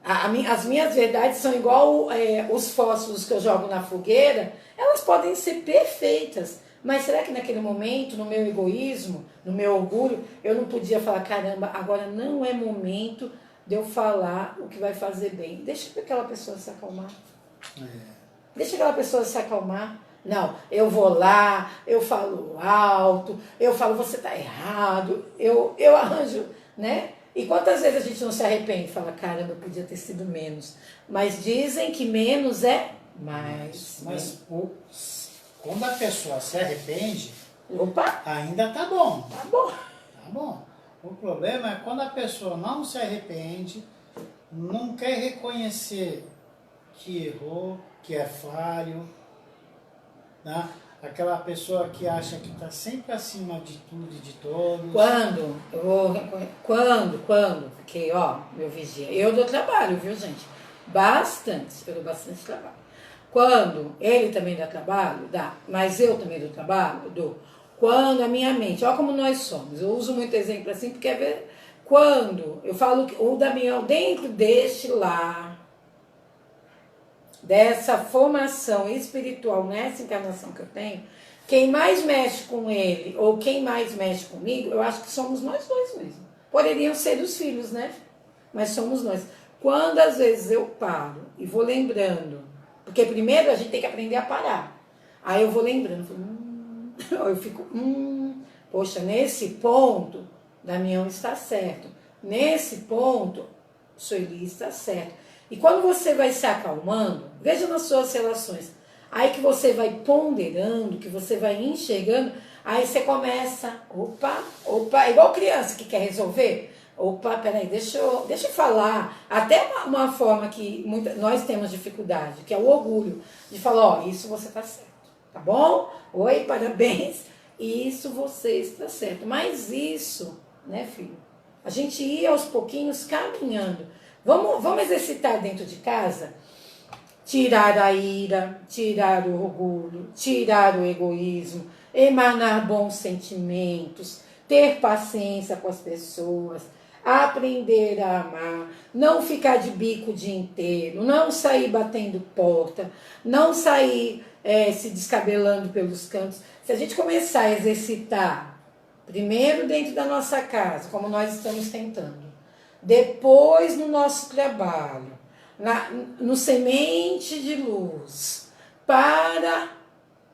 As minhas verdades são igual os fósforos que eu jogo na fogueira, elas podem ser perfeitas, mas será que naquele momento, no meu egoísmo, no meu orgulho, eu não podia falar, caramba, agora não é momento de eu falar o que vai fazer bem. Deixa aquela pessoa se acalmar. Deixa aquela pessoa se acalmar. Não, eu vou lá, eu falo alto, eu falo, você está errado, eu arranjo, né? E quantas vezes a gente não se arrepende? Fala, caramba, podia ter sido menos. Mas dizem que menos é mais. Mas quando a pessoa se arrepende, Opa, ainda tá bom. tá bom. Tá bom. O problema é quando a pessoa não se arrepende, não quer reconhecer que errou, que é falho, né? Aquela pessoa que acha que está sempre acima de tudo e de todos. Quando, porque, ó, meu vigia, eu dou trabalho, viu, gente? Bastante, eu dou bastante trabalho. Quando ele também dá trabalho, dá, mas eu também dou trabalho, eu dou. Quando a minha mente, olha como nós somos, eu uso muito exemplo assim, porque quando eu falo que o Damião, dentro deste lar, dessa formação espiritual, nessa encarnação que eu tenho, quem mais mexe com ele, ou quem mais mexe comigo, eu acho que somos nós dois mesmo. Poderiam ser os filhos, né? Mas somos nós. Quando às vezes eu paro e vou lembrando, porque primeiro a gente tem que aprender a parar. Aí eu vou lembrando, eu fico, poxa, nesse ponto, Damião está certo. Nesse ponto, Sueli está certo. E quando você vai se acalmando, veja nas suas relações, aí que você vai ponderando, que você vai enxergando, aí você começa, opa, igual criança que quer resolver. Opa, peraí, deixa eu falar. Até uma forma que nós temos dificuldade, que é o orgulho, de falar, ó, isso você está certo, tá bom? Oi, parabéns, isso você está certo. Mas isso, né, filho, a gente ia aos pouquinhos caminhando. Vamos exercitar dentro de casa? Tirar a ira, tirar o orgulho, tirar o egoísmo, emanar bons sentimentos, ter paciência com as pessoas, aprender a amar, não ficar de bico o dia inteiro, não sair batendo porta, não sair se descabelando pelos cantos. Se a gente começar a exercitar, primeiro dentro da nossa casa, como nós estamos tentando, depois no nosso trabalho, no semente de luz, para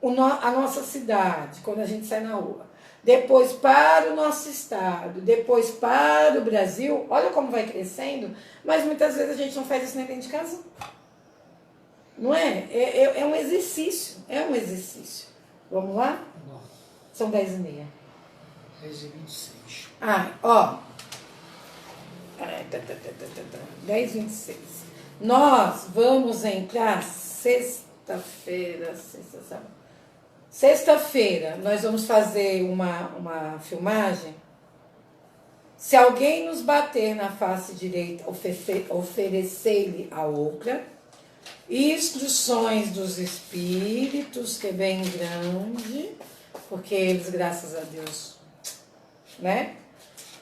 a nossa cidade, quando a gente sai na rua, depois para o nosso estado, depois para o Brasil, olha como vai crescendo, mas muitas vezes a gente não faz isso nem dentro de casa. Não é? É um exercício, Vamos lá? Não. São 10h30. 10h26. Ó. 10h26. Nós vamos entrar sexta-feira, nós vamos fazer uma filmagem. Se alguém nos bater na face direita, oferecer-lhe a outra. Instruções dos espíritos, que é bem grande, porque eles, graças a Deus, né?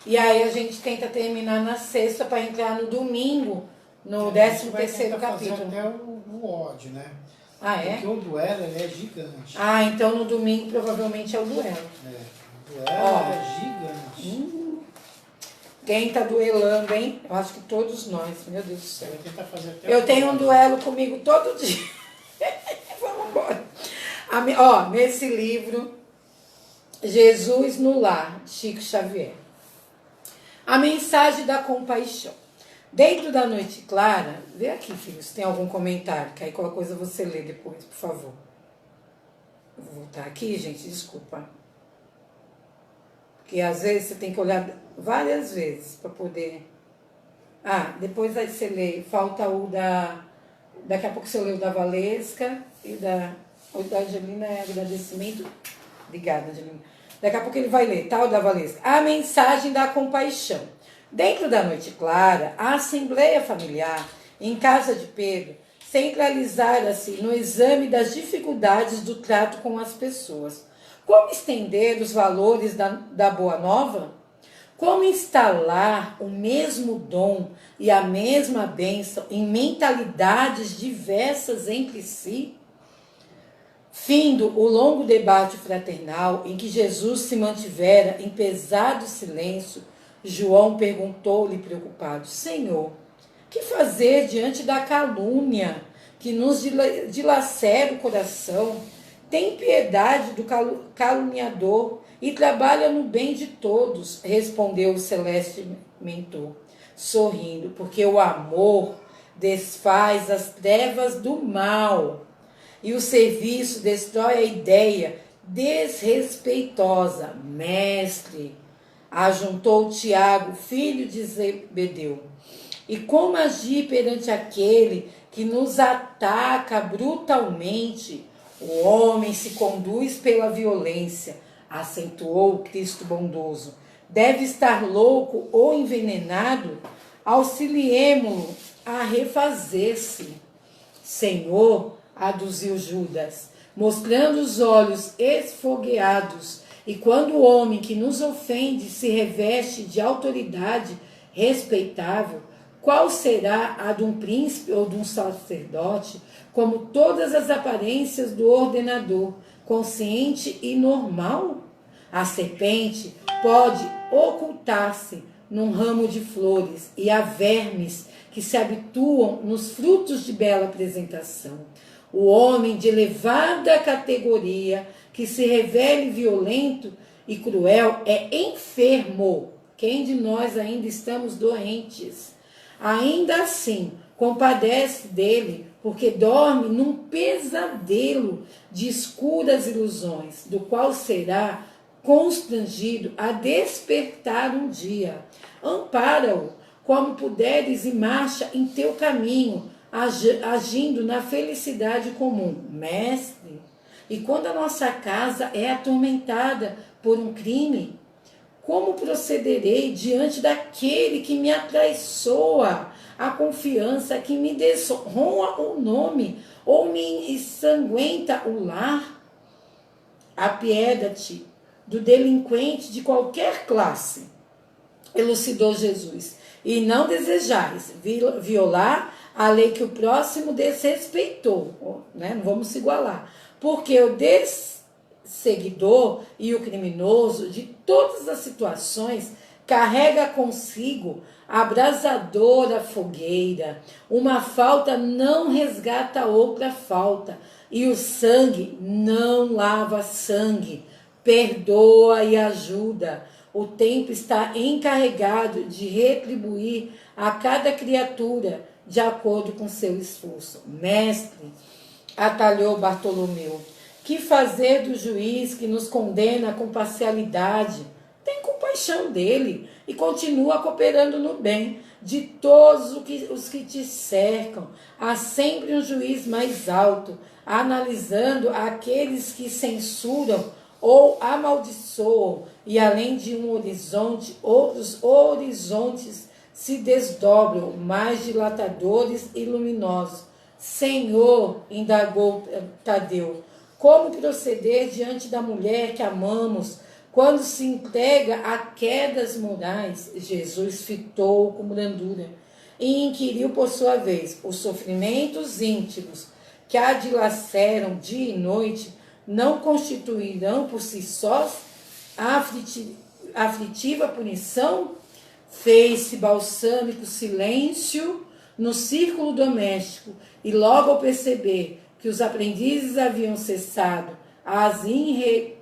E aí a gente tenta terminar na sexta para entrar no domingo, no 13º capítulo. Fazer até o ódio, né? Ah, é? Porque o duelo ele é gigante. Ah, então no domingo provavelmente é o duelo. O duelo é gigante. Quem tá duelando, hein? Eu acho que todos nós, meu Deus do céu. Eu vou tentar fazer até Eu tenho um duelo comigo todo dia. Vamos embora. Nesse livro, Jesus no Lar, Chico Xavier. A mensagem da compaixão. Dentro da noite clara, vê aqui, filho, se tem algum comentário, que aí qualquer coisa você lê depois, por favor. Eu vou voltar aqui, gente, desculpa. Porque às vezes você tem que olhar várias vezes para poder... depois aí você lê, falta o da... Daqui a pouco você lê o da Valesca e o da Angelina é agradecimento. Obrigada, Angelina. Daqui a pouco ele vai ler, tá? O da Valesca. A mensagem da compaixão. Dentro da noite clara, a assembleia familiar, em casa de Pedro, centralizara-se no exame das dificuldades do trato com as pessoas. Como estender os valores da Boa Nova? Como instalar o mesmo dom e a mesma bênção em mentalidades diversas entre si? Findo o longo debate fraternal em que Jesus se mantivera em pesado silêncio, João perguntou-lhe preocupado: Senhor, que fazer diante da calúnia que nos dilacera o coração? Tem piedade do caluniador e trabalha no bem de todos, respondeu o celeste mentor, sorrindo, porque o amor desfaz as trevas do mal e o serviço destrói a ideia desrespeitosa. Mestre, ajuntou Tiago, filho de Zebedeu, e como agir perante aquele que nos ataca brutalmente? O homem se conduz pela violência, acentuou o Cristo bondoso. Deve estar louco ou envenenado? Auxiliemo-lo a refazer-se. Senhor, aduziu Judas, mostrando os olhos esfogueados, e quando o homem que nos ofende se reveste de autoridade respeitável, qual será a de um príncipe ou de um sacerdote, como todas as aparências do ordenador, consciente e normal? A serpente pode ocultar-se num ramo de flores, e há vermes que se habituam nos frutos de bela apresentação. O homem de elevada categoria, que se revele violento e cruel, é enfermo. Quem de nós ainda estamos doentes? Ainda assim, compadece dele, porque dorme num pesadelo de escuras ilusões, do qual será constrangido a despertar um dia. Ampara-o, como puderes, e marcha em teu caminho, agindo na felicidade comum. Mestre, e quando a nossa casa é atormentada por um crime, como procederei diante daquele que me atraiçoa a confiança, que me desonra o nome, ou me ensanguenta o lar? Apieda-te do delinquente de qualquer classe, elucidou Jesus, e não desejais violar a lei que o próximo desrespeitou, né? Não vamos se igualar, porque o seguidor e o criminoso de todas as situações carrega consigo abrasadora fogueira. Uma falta não resgata outra falta, e o sangue não lava sangue. Perdoa e ajuda. O tempo está encarregado de retribuir a cada criatura de acordo com seu esforço. Mestre, atalhou Bartolomeu, que fazer do juiz que nos condena com parcialidade? Tem compaixão dele e continua cooperando no bem de todos os que te cercam. Há sempre um juiz mais alto, analisando aqueles que censuram ou amaldiçoam, e além de um horizonte, outros horizontes se desdobram, mais dilatadores e luminosos. Senhor, indagou Tadeu, como proceder diante da mulher que amamos quando se entrega a quedas morais? Jesus fitou com brandura e inquiriu por sua vez: os sofrimentos íntimos que a dilaceram dia e noite não constituirão por si sós aflitiva punição? Fez-se balsâmico silêncio no círculo doméstico, e logo ao perceber que os aprendizes haviam cessado as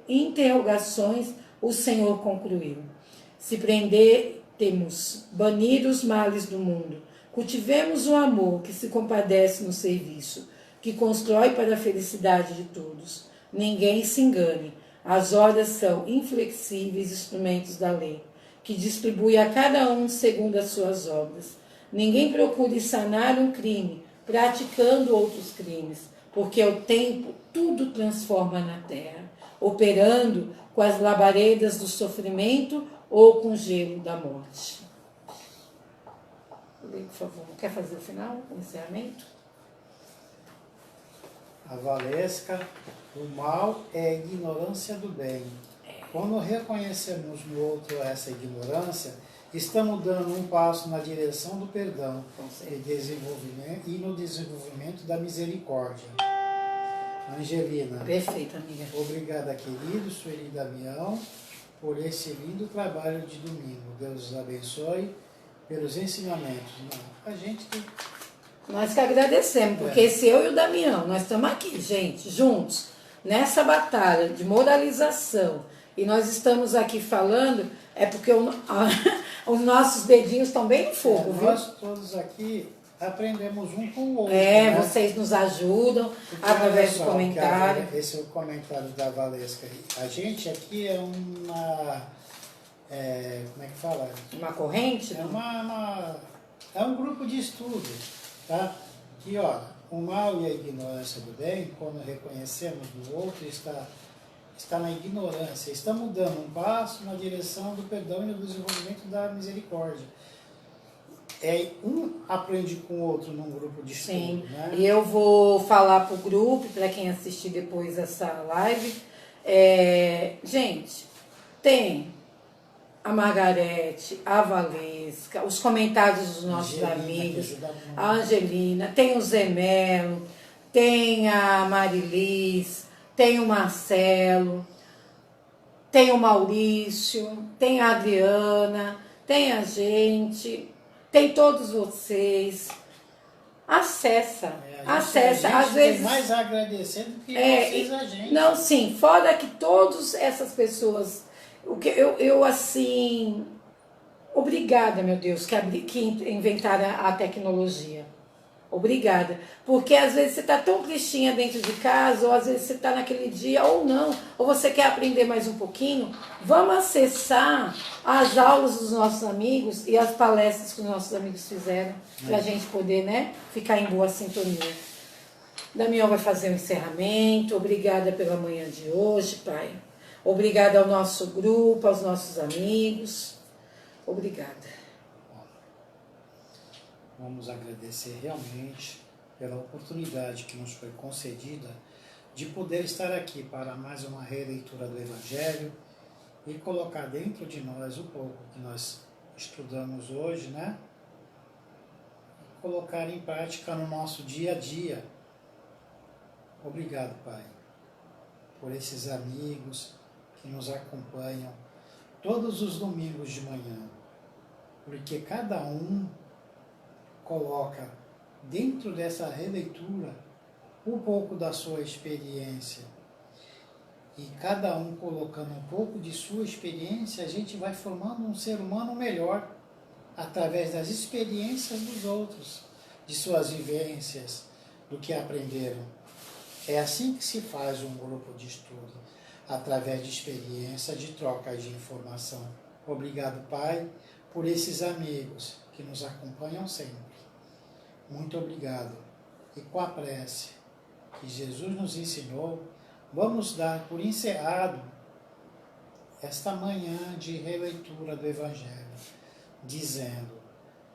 interrogações, o Senhor concluiu: se temos banir os males do mundo, cultivemos o amor que se compadece no serviço, que constrói para a felicidade de todos. Ninguém se engane, as horas são inflexíveis instrumentos da lei, que distribui a cada um segundo as suas obras. Ninguém procure sanar um crime praticando outros crimes, porque o tempo tudo transforma na terra, operando com as labaredas do sofrimento ou com o gelo da morte. Por favor, quer fazer o final, o encerramento? A Valesca, o mal é a ignorância do bem. Quando reconhecemos no outro essa ignorância, estamos dando um passo na direção do perdão e no desenvolvimento da misericórdia. Angelina. Perfeito, amiga. Obrigada, querido Sueli e Damião, por esse lindo trabalho de domingo. Deus os abençoe pelos ensinamentos. A gente tem... Nós que agradecemos, porque se eu e o Damião, nós estamos aqui, gente, juntos, nessa batalha de moralização, e nós estamos aqui falando, é porque os nossos dedinhos estão bem no fogo, viu? Nós todos aqui aprendemos um com o outro. É, né? vocês nos ajudam Porque através olha do só, comentário. esse é o comentário da Valesca. A gente aqui é uma... como é que fala? Uma corrente? É um grupo de estudo, tá? Que, ó, o mal e a ignorância do bem, quando reconhecemos do outro, está na ignorância. Estamos dando um passo na direção do perdão e do desenvolvimento da misericórdia. Um aprende com o outro num grupo de estudo. Sim, Né? e eu vou falar pro grupo, para quem assistir depois essa live. Gente, tem a Margarete, a Valesca, os comentários dos nossos Angelina, amigos, que ajuda muito. a Angelina, tem o Zé Melo, tem a Marilis, tem o Marcelo, tem o Maurício, tem a Adriana, tem a gente, tem todos vocês. Acessa, acessa. A gente Às vezes tem mais a agradecer do que vocês a gente. não, sim, fora que todas essas pessoas, o que eu assim, obrigada, meu Deus, que inventaram a tecnologia. Obrigada. Porque às vezes você está tão tristinha dentro de casa, ou às vezes você está naquele dia, ou não, ou você quer aprender mais um pouquinho, vamos acessar as aulas dos nossos amigos e as palestras que os nossos amigos fizeram, para a gente poder, né, ficar em boa sintonia. Damião vai fazer o encerramento. Obrigada pela manhã de hoje, Pai. Obrigada ao nosso grupo, aos nossos amigos. Obrigada. Vamos agradecer realmente pela oportunidade que nos foi concedida de poder estar aqui para mais uma releitura do Evangelho e colocar dentro de nós um pouco que nós estudamos hoje, né? Colocar em prática no nosso dia a dia. Obrigado, Pai, por esses amigos que nos acompanham todos os domingos de manhã, porque cada um coloca dentro dessa releitura um pouco da sua experiência. E cada um colocando um pouco de sua experiência, a gente vai formando um ser humano melhor através das experiências dos outros, de suas vivências, do que aprenderam. É assim que se faz um grupo de estudo, através de experiência, de troca de informação. Obrigado, Pai, por esses amigos que nos acompanham sempre. Muito obrigado. E com a prece que Jesus nos ensinou, vamos dar por encerrado esta manhã de releitura do Evangelho, dizendo: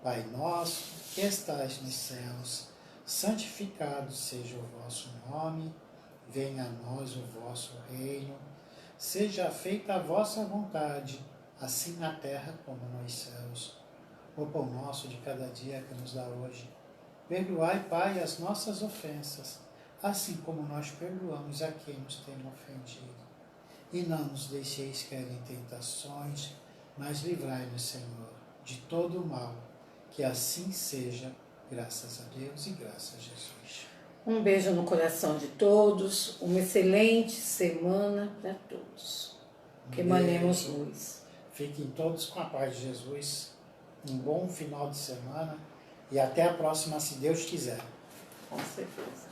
Pai nosso que estais nos céus, santificado seja o vosso nome, venha a nós o vosso reino, seja feita a vossa vontade, assim na terra como nos céus. O pão nosso de cada dia que nos dá hoje. Perdoai, Pai, as nossas ofensas, assim como nós perdoamos a quem nos tem ofendido. E não nos deixeis cair em tentações, mas livrai-nos, Senhor, de todo o mal. Que assim seja, graças a Deus e graças a Jesus. Um beijo no coração de todos, uma excelente semana para todos. Que emanemos luz. Fiquem todos com a paz de Jesus, um bom final de semana e até a próxima, se Deus quiser. Com certeza.